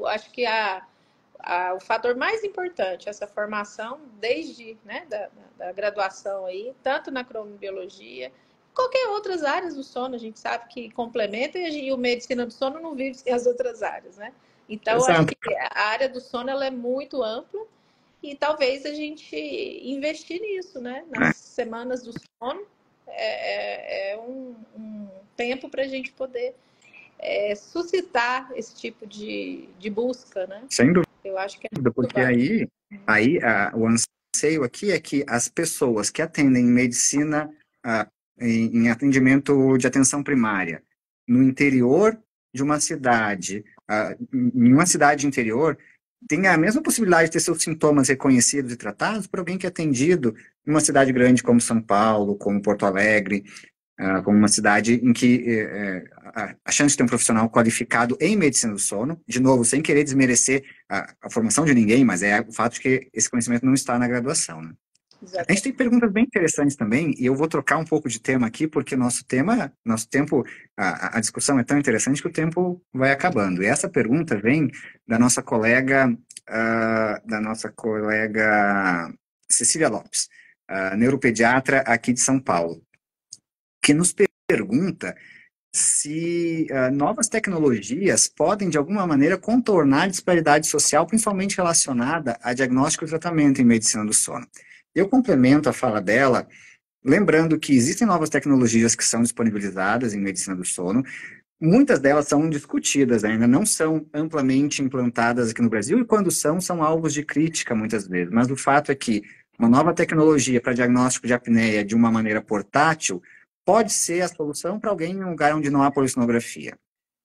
acho que o fator mais importante, essa formação desde, né, da graduação aí, tanto na cronobiologia, qualquer outras áreas do sono, a gente sabe que complementa e o medicina do sono não vive sem as outras áreas, né? Então, acho que a área do sono ela é muito ampla e talvez a gente investir nisso, né? Nas semanas do sono é um tempo para a gente poder suscitar esse tipo de busca, né? Sem dúvida. Eu acho que porque o anseio aqui é que as pessoas que atendem medicina em atendimento de atenção primária no interior de uma cidade, em uma cidade interior, tenha a mesma possibilidade de ter seus sintomas reconhecidos e tratados por alguém que é atendido em uma cidade grande como São Paulo, como Porto Alegre, como uma cidade em que a chance de ter um profissional qualificado em medicina do sono, de novo, sem querer desmerecer a formação de ninguém, mas é o fato de que esse conhecimento não está na graduação, né? A gente tem perguntas bem interessantes também, e eu vou trocar um pouco de tema aqui, porque nosso tempo, a discussão é tão interessante que o tempo vai acabando. E essa pergunta vem da nossa colega Cecília Lopes, neuropediatra aqui de São Paulo, que nos pergunta se novas tecnologias podem, de alguma maneira, contornar a disparidade social, principalmente relacionada a diagnóstico e tratamento em medicina do sono. Eu complemento a fala dela, lembrando que existem novas tecnologias que são disponibilizadas em medicina do sono, muitas delas são discutidas ainda, não são amplamente implantadas aqui no Brasil, e quando são alvos de crítica muitas vezes. Mas o fato é que uma nova tecnologia para diagnóstico de apneia de uma maneira portátil pode ser a solução para alguém em um lugar onde não há polissonografia.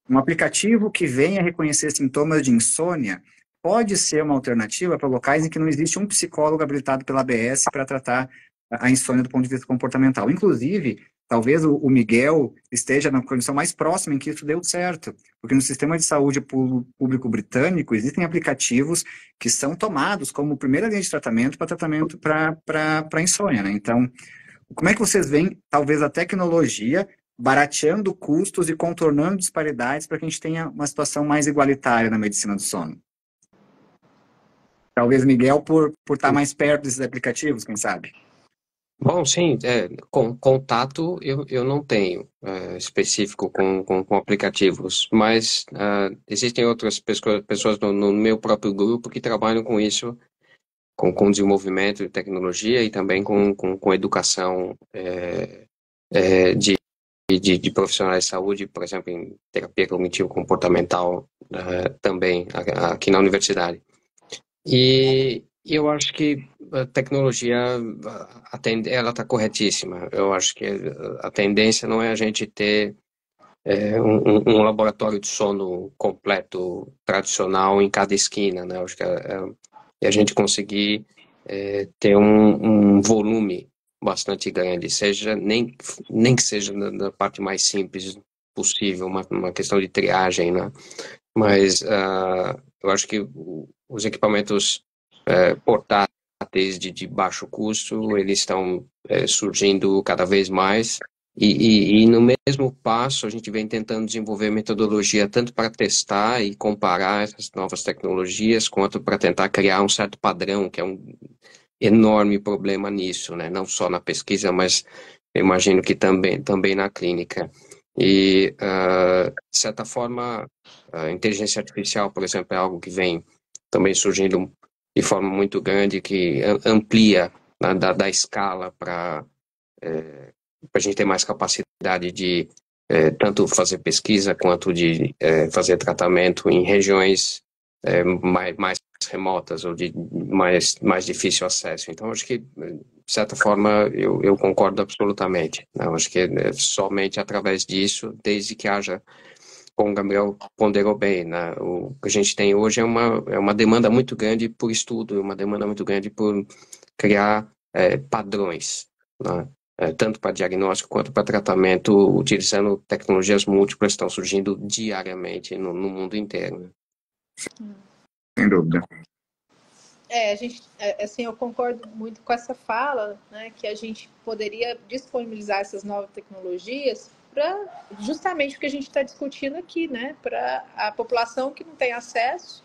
Um aplicativo que venha reconhecer sintomas de insônia pode ser uma alternativa para locais em que não existe um psicólogo habilitado pela ABS para tratar a insônia do ponto de vista comportamental. Inclusive, talvez o Miguel esteja na condição mais próxima em que isso deu certo, porque no sistema de saúde público britânico existem aplicativos que são tomados como primeira linha de tratamento para insônia, né? Então, como é que vocês veem, talvez, a tecnologia barateando custos e contornando disparidades para que a gente tenha uma situação mais igualitária na medicina do sono? Talvez, Miguel, por estar mais perto desses aplicativos, quem sabe? Bom, sim, contato eu não tenho específico com aplicativos, mas existem outras pessoas no meu próprio grupo que trabalham com isso, com desenvolvimento de tecnologia e também com educação de profissionais de saúde, por exemplo, em terapia cognitivo-comportamental, também aqui na universidade. E eu acho que a tecnologia, ela está corretíssima. Eu acho que a tendência não é a gente ter um laboratório de sono completo, tradicional, em cada esquina, né? Eu acho que é a gente conseguir ter um volume bastante grande, nem que seja na parte mais simples possível, uma questão de triagem, né? Mas eu acho que os equipamentos portáteis de baixo custo, eles estão surgindo cada vez mais, e no mesmo passo a gente vem tentando desenvolver metodologia tanto para testar e comparar essas novas tecnologias, quanto para tentar criar um certo padrão, que é um enorme problema nisso, né? Não só na pesquisa, mas eu imagino que também na clínica. E, de certa forma, a inteligência artificial, por exemplo, é algo que vem também surgindo de forma muito grande, que amplia da escala para a gente ter mais capacidade de tanto fazer pesquisa quanto de fazer tratamento em regiões mais remotas ou de mais difícil acesso. Então, acho que, de certa forma, eu concordo absolutamente. Eu acho que somente através disso, desde que haja, como o Gabriel ponderou bem, né? O que a gente tem hoje é uma demanda muito grande por estudo, uma demanda muito grande por criar padrões, né? Tanto para diagnóstico quanto para tratamento, utilizando tecnologias múltiplas que estão surgindo diariamente no mundo inteiro, né? Sem dúvida. A gente, assim, eu concordo muito com essa fala, né, que a gente poderia disponibilizar essas novas tecnologias para justamente o que a gente está discutindo aqui, né, para a população que não tem acesso,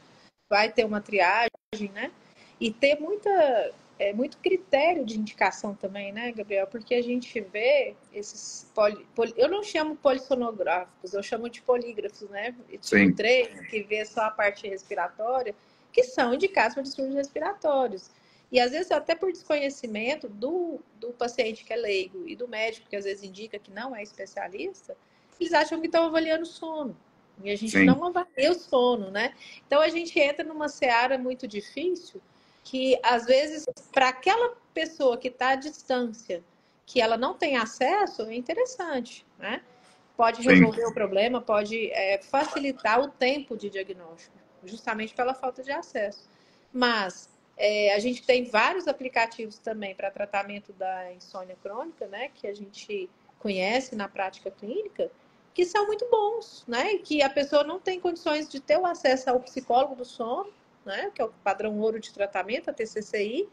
vai ter uma triagem, né, e ter muito critério de indicação também, né, Gabriel, porque a gente vê esses eu não chamo polissonográficos, eu chamo de polígrafos, né, tipo 3, que vê só a parte respiratória, que são indicados para distúrbios respiratórios. E às vezes até por desconhecimento do paciente que é leigo e do médico que às vezes indica que não é especialista, eles acham que estão avaliando o sono. E a gente não avalia o sono, né? Então a gente entra numa seara muito difícil que às vezes para aquela pessoa que está à distância, que ela não tem acesso, é interessante, né? Pode resolver o problema, pode facilitar o tempo de diagnóstico, justamente pela falta de acesso. Mas a gente tem vários aplicativos também para tratamento da insônia crônica, né, que a gente conhece na prática clínica, que são muito bons, né, que a pessoa não tem condições de ter o acesso ao psicólogo do sono, né, que é o padrão ouro de tratamento, a TCCI,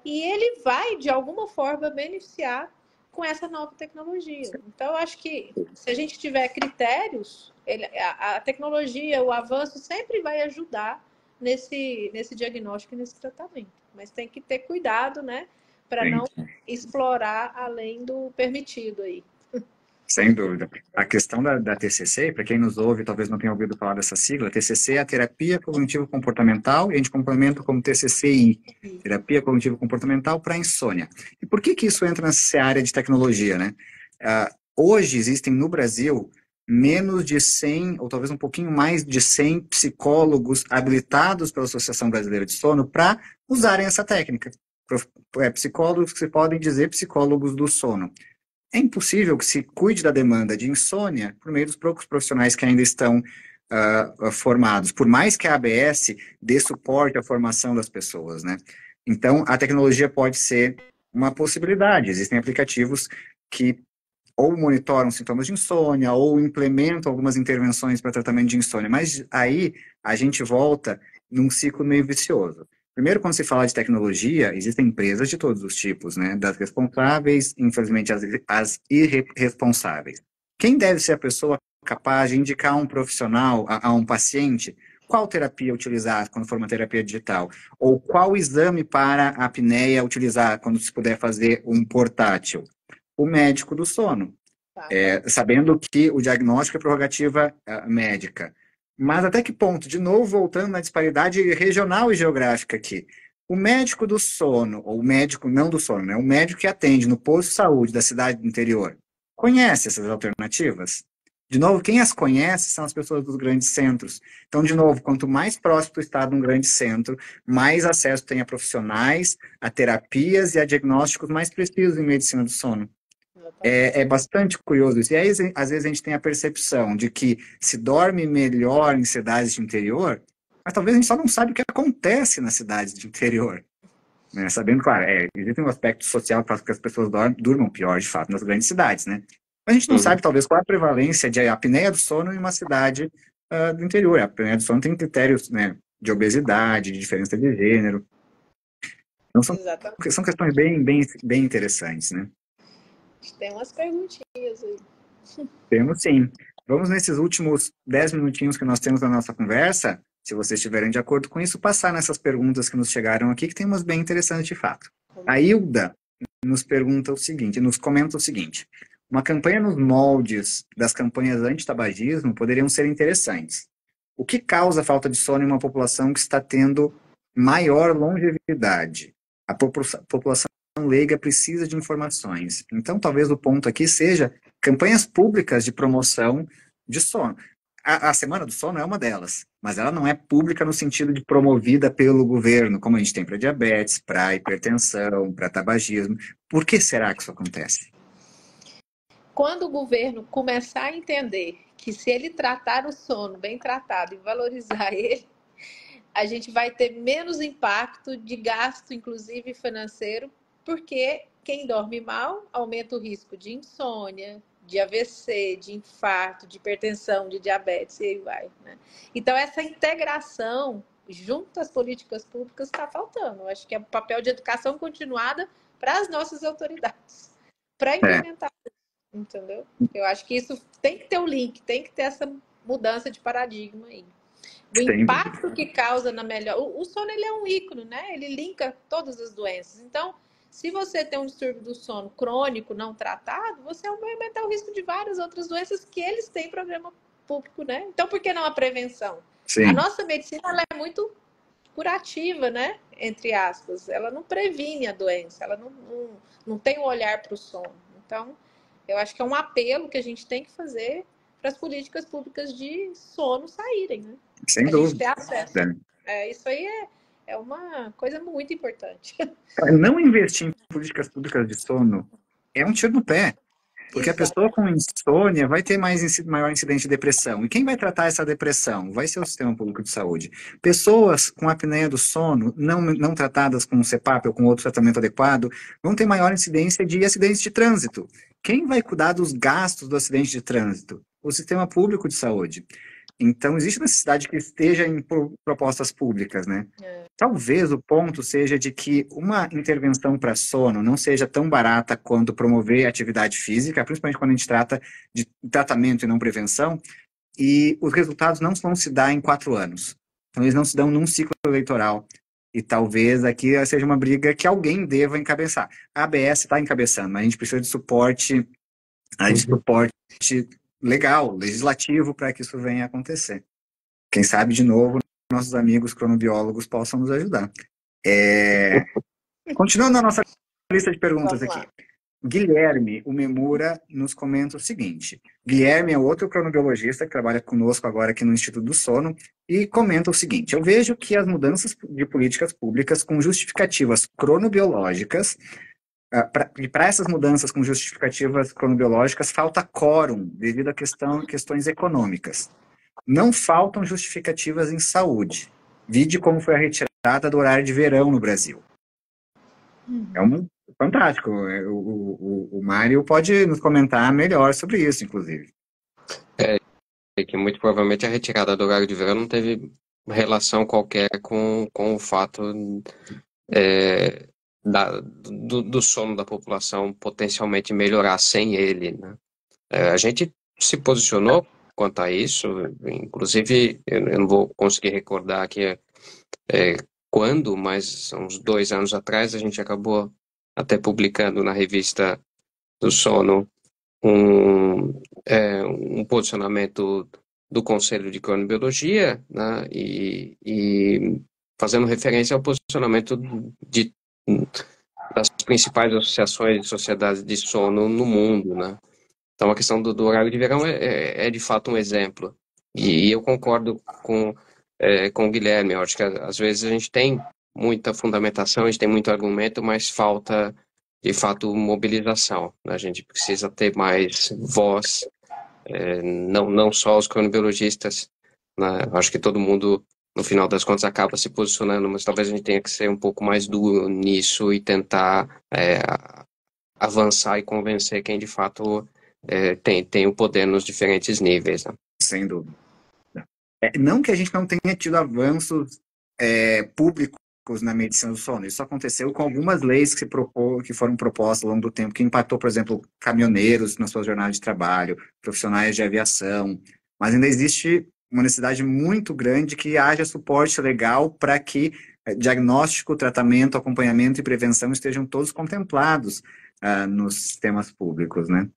e ele vai, de alguma forma, beneficiar com essa nova tecnologia. Então, eu acho que se a gente tiver critérios, a tecnologia, o avanço sempre vai ajudar nesse diagnóstico e nesse tratamento. Mas tem que ter cuidado, né, para não explorar além do permitido aí. Sem dúvida. A questão da TCC, para quem nos ouve, talvez não tenha ouvido falar dessa sigla, TCC é a terapia cognitivo-comportamental, e a gente complementa como TCCI, terapia cognitivo-comportamental para insônia. E por que isso entra nessa área de tecnologia, né? Hoje existem no Brasil menos de 100, ou talvez um pouquinho mais de 100 psicólogos habilitados pela Associação Brasileira de Sono para usarem essa técnica. Psicólogos que se podem dizer psicólogos do sono. É impossível que se cuide da demanda de insônia por meio dos poucos profissionais que ainda estão formados, por mais que a ABS dê suporte à formação das pessoas, né? Então, a tecnologia pode ser uma possibilidade. Existem aplicativos que ou monitoram sintomas de insônia, ou implementam algumas intervenções para tratamento de insônia, mas aí a gente volta num ciclo meio vicioso. Primeiro, quando se fala de tecnologia, existem empresas de todos os tipos, né? Das responsáveis, infelizmente, as irresponsáveis. Quem deve ser a pessoa capaz de indicar um profissional a um paciente qual terapia utilizar quando for uma terapia digital? Ou qual exame para a apneia utilizar quando se puder fazer um portátil? O médico do sono, sabendo que o diagnóstico é prerrogativa médica. Mas até que ponto, de novo voltando na disparidade regional e geográfica aqui, o médico do sono, ou o médico não do sono, né, o médico que atende no posto de saúde da cidade do interior, conhece essas alternativas? De novo, quem as conhece são as pessoas dos grandes centros. Então, de novo, quanto mais próximo tu está de um grande centro, mais acesso tem a profissionais, a terapias e a diagnósticos mais precisos em medicina do sono. É bastante curioso isso. E aí, às vezes, a gente tem a percepção de que se dorme melhor em cidades de interior, mas talvez a gente só não sabe o que acontece nas cidades de interior. Né? Sabendo, claro, existe um aspecto social para que as pessoas durmam pior, de fato, nas grandes cidades, né? Mas a gente não sabe, talvez, qual é a prevalência de apneia do sono em uma cidade do interior. A apneia do sono tem critérios, né, de obesidade, de diferença de gênero. Então, são questões bem interessantes, né? Tem umas perguntinhas aí. Temos sim. Vamos nesses últimos 10 minutinhos que nós temos na nossa conversa, se vocês estiverem de acordo com isso, passar nessas perguntas que nos chegaram aqui, que tem umas bem interessantes de fato. A Hilda nos pergunta o seguinte, nos comenta o seguinte: uma campanha nos moldes das campanhas anti-tabagismo poderiam ser interessantes. O que causa falta de sono em uma população que está tendo maior longevidade? A população leiga precisa de informações. Então, talvez o ponto aqui seja campanhas públicas de promoção de sono. A Semana do Sono é uma delas, mas ela não é pública no sentido de promovida pelo governo, como a gente tem para diabetes, para hipertensão, para tabagismo. Por que será que isso acontece? Quando o governo começar a entender que se ele tratar o sono bem tratado e valorizar ele, a gente vai ter menos impacto de gasto, inclusive financeiro, porque quem dorme mal aumenta o risco de insônia, de AVC, de infarto, de hipertensão, de diabetes, e aí vai, né? Então, essa integração junto às políticas públicas está faltando. Eu acho que é o papel de educação continuada para as nossas autoridades, para implementar, entendeu? Eu acho que isso tem que ter um link, tem que ter essa mudança de paradigma aí. O impacto que causa na melhor... O sono, ele é um ícone, né? Ele linka todas as doenças. Então, se você tem um distúrbio do sono crônico não tratado, você vai aumentar o risco de várias outras doenças que eles têm programa público, né? Então, por que não a prevenção? Sim. A nossa medicina, ela é muito curativa, né? Entre aspas. Ela não previne a doença, ela não tem um olhar para o sono. Então, eu acho que é um apelo que a gente tem que fazer para as políticas públicas de sono saírem, né? Sem dúvida. Gente ter acesso. Isso aí é uma coisa muito importante. Não investir em políticas públicas de sono é um tiro no pé. Porque a pessoa com insônia vai ter maior incidência de depressão. E quem vai tratar essa depressão? Vai ser o sistema público de saúde. Pessoas com apneia do sono, não tratadas com CPAP ou com outro tratamento adequado, vão ter maior incidência de acidentes de trânsito. Quem vai cuidar dos gastos do acidente de trânsito? O sistema público de saúde. Então, existe necessidade que esteja em propostas públicas, né? Talvez o ponto seja de que uma intervenção para sono não seja tão barata quanto promover atividade física, principalmente quando a gente trata de tratamento e não prevenção, e os resultados não vão se dar em 4 anos. Então, eles não se dão num ciclo eleitoral. E talvez aqui seja uma briga que alguém deva encabeçar. A ABS está encabeçando, mas a gente precisa de suporte legal, legislativo, para que isso venha a acontecer. Quem sabe, de novo, nossos amigos cronobiólogos possam nos ajudar. Continuando a nossa lista de perguntas aqui. Guilherme Umemura nos comenta o seguinte. Guilherme é outro cronobiologista que trabalha conosco agora aqui no Instituto do Sono e comenta o seguinte: eu vejo que as mudanças de políticas públicas com justificativas cronobiológicas, e para essas mudanças com justificativas cronobiológicas, falta quórum devido a questões econômicas. Não faltam justificativas em saúde. Vide como foi a retirada do horário de verão no Brasil. É fantástico. O Mário pode nos comentar melhor sobre isso, inclusive. Que muito provavelmente a retirada do horário de verão não teve relação qualquer com o fato do sono da população potencialmente melhorar sem ele, né? A gente se posicionou quanto a isso, inclusive eu não vou conseguir recordar aqui quando, mas uns 2 anos atrás a gente acabou até publicando na revista do sono um posicionamento do Conselho de Cronobiologia, né, e fazendo referência ao posicionamento das principais associações de sociedades de sono no mundo, né? Então a questão do horário de verão é de fato um exemplo. E eu concordo com o Guilherme. Eu acho que às vezes a gente tem muita fundamentação, a gente tem muito argumento, mas falta de fato mobilização, né? A gente precisa ter mais voz, não só os cronobiologistas, né? Eu acho que todo mundo, no final das contas, acaba se posicionando, mas talvez a gente tenha que ser um pouco mais duro nisso e tentar avançar e convencer quem de fato tem o poder nos diferentes níveis, né? Sem dúvida. Não que a gente não tenha tido avanços públicos na medicina do sono. Isso aconteceu com algumas leis que foram propostas ao longo do tempo, que impactou, por exemplo, caminhoneiros nas suas jornadas de trabalho, profissionais de aviação, mas ainda existe uma necessidade muito grande que haja suporte legal para que diagnóstico, tratamento, acompanhamento e prevenção estejam todos contemplados nos sistemas públicos, né?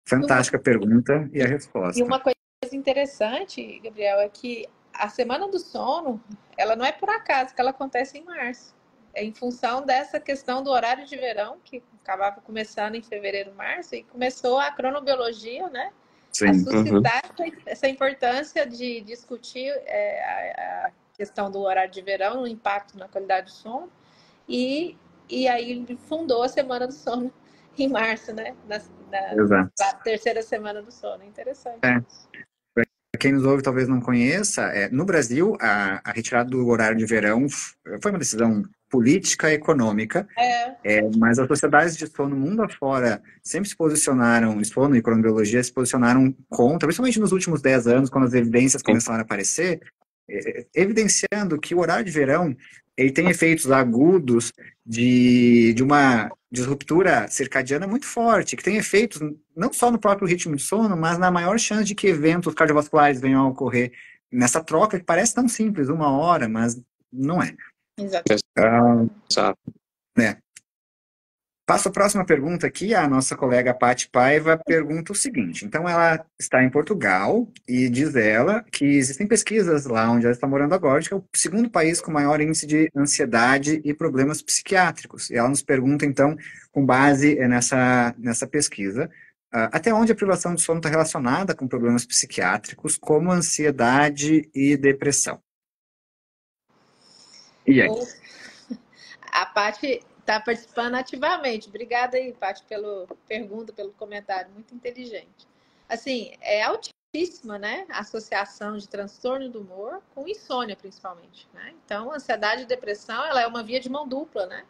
Fantástica pergunta e a resposta. E uma coisa interessante, Gabriel, é que a Semana do Sono, ela não é por acaso que ela acontece em março. É em função dessa questão do horário de verão, que acabava começando em fevereiro, março, e começou a cronobiologia, né? Sim. A suscitar essa importância de discutir a questão do horário de verão, o impacto na qualidade do sono, e aí ele fundou a Semana do Sono em março, né? Na terceira semana do sono. Interessante. Para quem nos ouve talvez não conheça, no Brasil, a retirada do horário de verão foi uma decisão política e econômica, mas as sociedades de sono mundo afora sempre se posicionaram, sono e cronobiologia se posicionaram contra, principalmente nos últimos 10 anos, quando as evidências começaram a aparecer, evidenciando que o horário de verão ele tem efeitos agudos de uma disruptura circadiana muito forte, que tem efeitos não só no próprio ritmo de sono, mas na maior chance de que eventos cardiovasculares venham a ocorrer nessa troca que parece tão simples, 1 hora, mas não é. Exato. Passo a próxima pergunta aqui, a nossa colega Paty Paiva pergunta o seguinte, então ela está em Portugal e diz ela que existem pesquisas lá onde ela está morando agora, que é o segundo país com maior índice de ansiedade e problemas psiquiátricos. E ela nos pergunta então, com base nessa pesquisa, até onde a privação de sono está relacionada com problemas psiquiátricos, como ansiedade e depressão. E aí? A Paty está participando ativamente. Obrigada aí, Paty, pela pergunta, pelo comentário, muito inteligente. Assim, é altíssima, né, a associação de transtorno do humor com insônia, principalmente, né? Então, ansiedade e depressão, ela é uma via de mão dupla, né?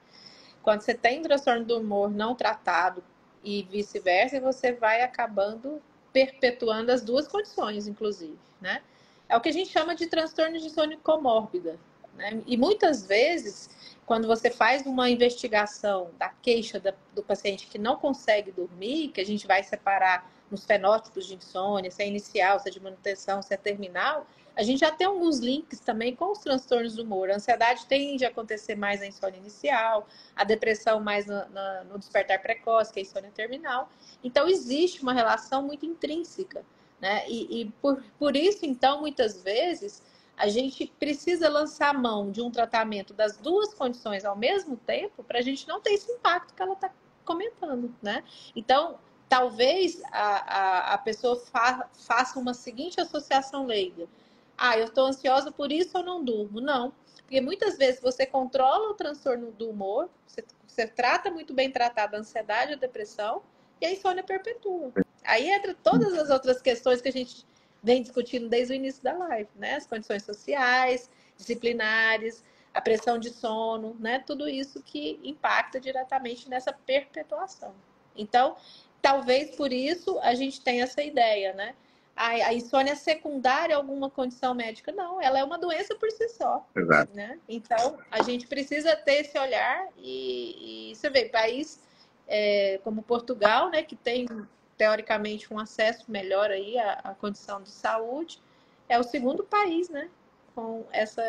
Quando você tem transtorno do humor não tratado e vice-versa, você vai acabando perpetuando as duas condições, inclusive, né? É o que a gente chama de transtorno de insônia comórbida, né? E muitas vezes, quando você faz uma investigação da queixa do paciente que não consegue dormir, que a gente vai separar nos fenótipos de insônia, se é inicial, se é de manutenção, se é terminal, a gente já tem alguns links também com os transtornos do humor. A ansiedade tende a acontecer mais na insônia inicial, a depressão mais no despertar precoce, que é a insônia terminal. Então, existe uma relação muito intrínseca, né? E por isso, então, muitas vezes, a gente precisa lançar mão de um tratamento das duas condições ao mesmo tempo para a gente não ter esse impacto que ela está comentando, né? Então, talvez a pessoa faça uma seguinte associação leiga. Ah, eu estou ansiosa, por isso eu não durmo. Não, porque muitas vezes você controla o transtorno do humor, você trata muito bem tratado a ansiedade, a depressão, e a insônia perpetua. Aí entra todas as outras questões que a gente vem discutindo desde o início da live, né? As condições sociais, disciplinares, a pressão de sono, né? Tudo isso que impacta diretamente nessa perpetuação. Então, talvez por isso a gente tenha essa ideia, né? A insônia secundária a alguma condição médica, não, ela é uma doença por si só. Exato. Né? Então, a gente precisa ter esse olhar e você vê, país como Portugal, né, que tem, teoricamente, um acesso melhor aí à condição de saúde, é o segundo país, né, com essa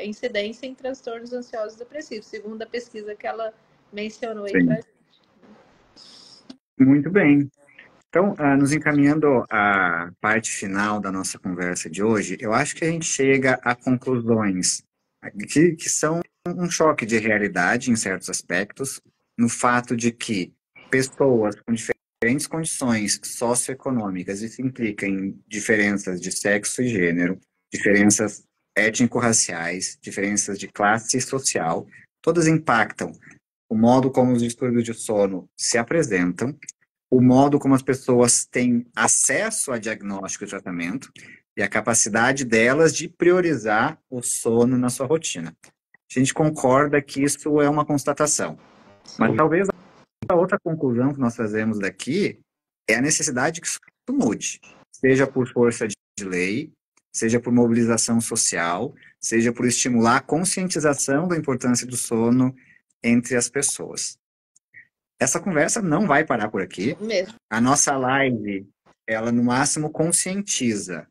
incidência em transtornos ansiosos depressivos, segundo a pesquisa que ela mencionou aí para a gente. Muito bem. Então, nos encaminhando à parte final da nossa conversa de hoje, eu acho que a gente chega a conclusões que são um choque de realidade em certos aspectos, no fato de que pessoas com diferentes condições socioeconômicas, isso implica em diferenças de sexo e gênero, diferenças étnico-raciais, diferenças de classe social, todas impactam o modo como os distúrbios de sono se apresentam, o modo como as pessoas têm acesso a diagnóstico e tratamento e a capacidade delas de priorizar o sono na sua rotina. A gente concorda que isso é uma constatação, mas talvez a outra conclusão que nós fazemos daqui é a necessidade que isso mude, seja por força de lei, seja por mobilização social, seja por estimular a conscientização da importância do sono entre as pessoas. Essa conversa não vai parar por aqui. Mesmo. A nossa live, ela no máximo conscientiza.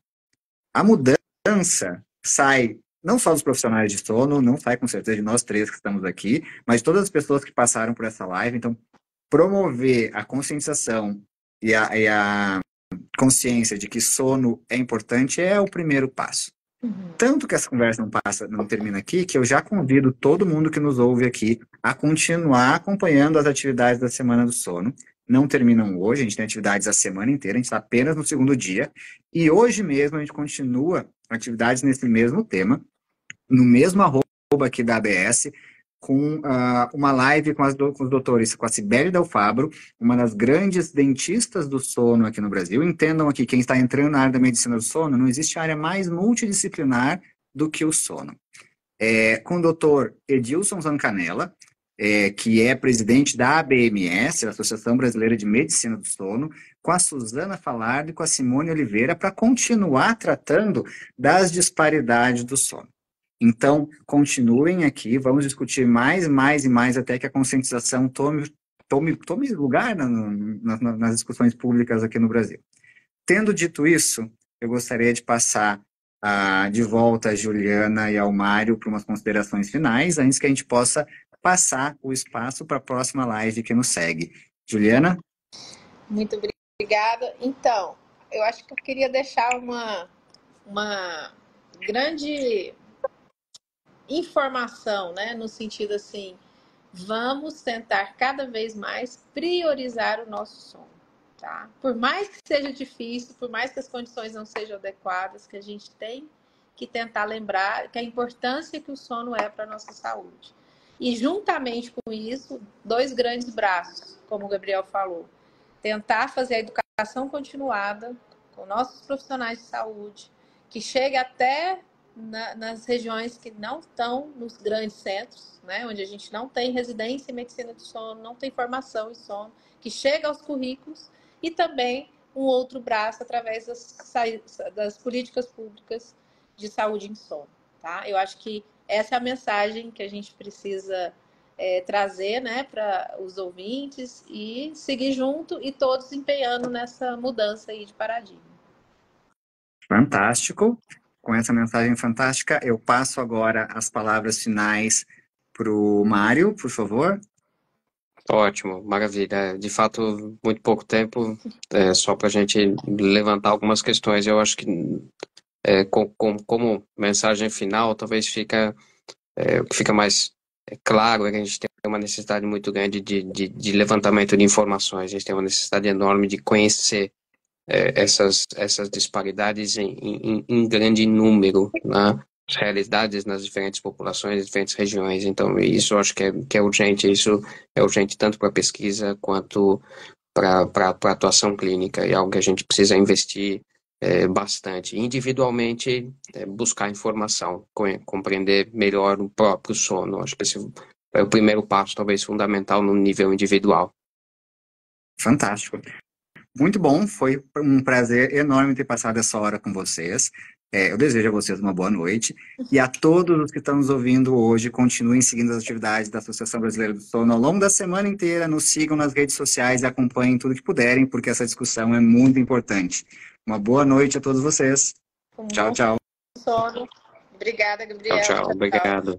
A mudança sai não só dos profissionais de sono, não sai com certeza de nós três que estamos aqui, mas de todas as pessoas que passaram por essa live. Então, promover a conscientização e a consciência de que sono é importante é o primeiro passo. Tanto que essa conversa não termina aqui, que eu já convido todo mundo que nos ouve aqui a continuar acompanhando as atividades da Semana do Sono. Não terminam hoje, a gente tem atividades a semana inteira, a gente está apenas no segundo dia. E hoje mesmo a gente continua atividades nesse mesmo tema, no mesmo arroba aqui da ABS, com uma live com os doutores, com a Cibele Del Fabro, uma das grandes dentistas do sono aqui no Brasil. Entendam aqui, quem está entrando na área da medicina do sono, não existe área mais multidisciplinar do que o sono. Com o doutor Edilson Zancanella, que é presidente da ABMS, a Associação Brasileira de Medicina do Sono, com a Suzana Falardo e com a Simone Oliveira, para continuar tratando das disparidades do sono. Então, continuem aqui, vamos discutir mais e mais até que a conscientização tome lugar nas discussões públicas aqui no Brasil. Tendo dito isso, eu gostaria de passar de volta a Juliana e ao Mário para umas considerações finais, antes que a gente possa passar o espaço para a próxima live que nos segue. Juliana? Muito obrigada. Então, eu acho que eu queria deixar uma grande informação, né? No sentido assim, vamos tentar cada vez mais priorizar o nosso sono, tá? Por mais que seja difícil, por mais que as condições não sejam adequadas, que a gente tem que tentar lembrar que a importância que o sono é para a nossa saúde. E juntamente com isso, dois grandes braços, como o Gabriel falou, tentar fazer a educação continuada com nossos profissionais de saúde, que chegue até nas regiões que não estão nos grandes centros, né, onde a gente não tem residência em medicina do sono, não tem formação em sono, que chega aos currículos, e também um outro braço através das políticas públicas de saúde em sono. Tá? Eu acho que essa é a mensagem que a gente precisa trazer, né, para os ouvintes e seguir junto e todos empenhando nessa mudança aí de paradigma. Fantástico. Com essa mensagem fantástica, eu passo agora as palavras finais para o Mário, por favor. Ótimo, maravilha. De fato, muito pouco tempo, só para a gente levantar algumas questões. Eu acho que, como mensagem final, talvez o que fica mais claro é que a gente tem uma necessidade muito grande de levantamento de informações, a gente tem uma necessidade enorme de conhecer essas disparidades em grande número, né? As realidades nas diferentes populações, diferentes regiões. Então, isso eu acho que é urgente, isso é urgente tanto para a pesquisa quanto para a atuação clínica, e algo que a gente precisa investir bastante. Individualmente, buscar informação, compreender melhor o próprio sono. Acho que esse é o primeiro passo, talvez fundamental, no nível individual. Fantástico. Muito bom, foi um prazer enorme ter passado essa hora com vocês. Eu desejo a vocês uma boa noite. E a todos os que estão nos ouvindo hoje, continuem seguindo as atividades da Associação Brasileira do Sono ao longo da semana inteira. Nos sigam nas redes sociais e acompanhem tudo que puderem, porque essa discussão é muito importante. Uma boa noite a todos vocês. Tchau, tchau. Sono. Obrigada, Gabriel. Tchau, tchau. Obrigado.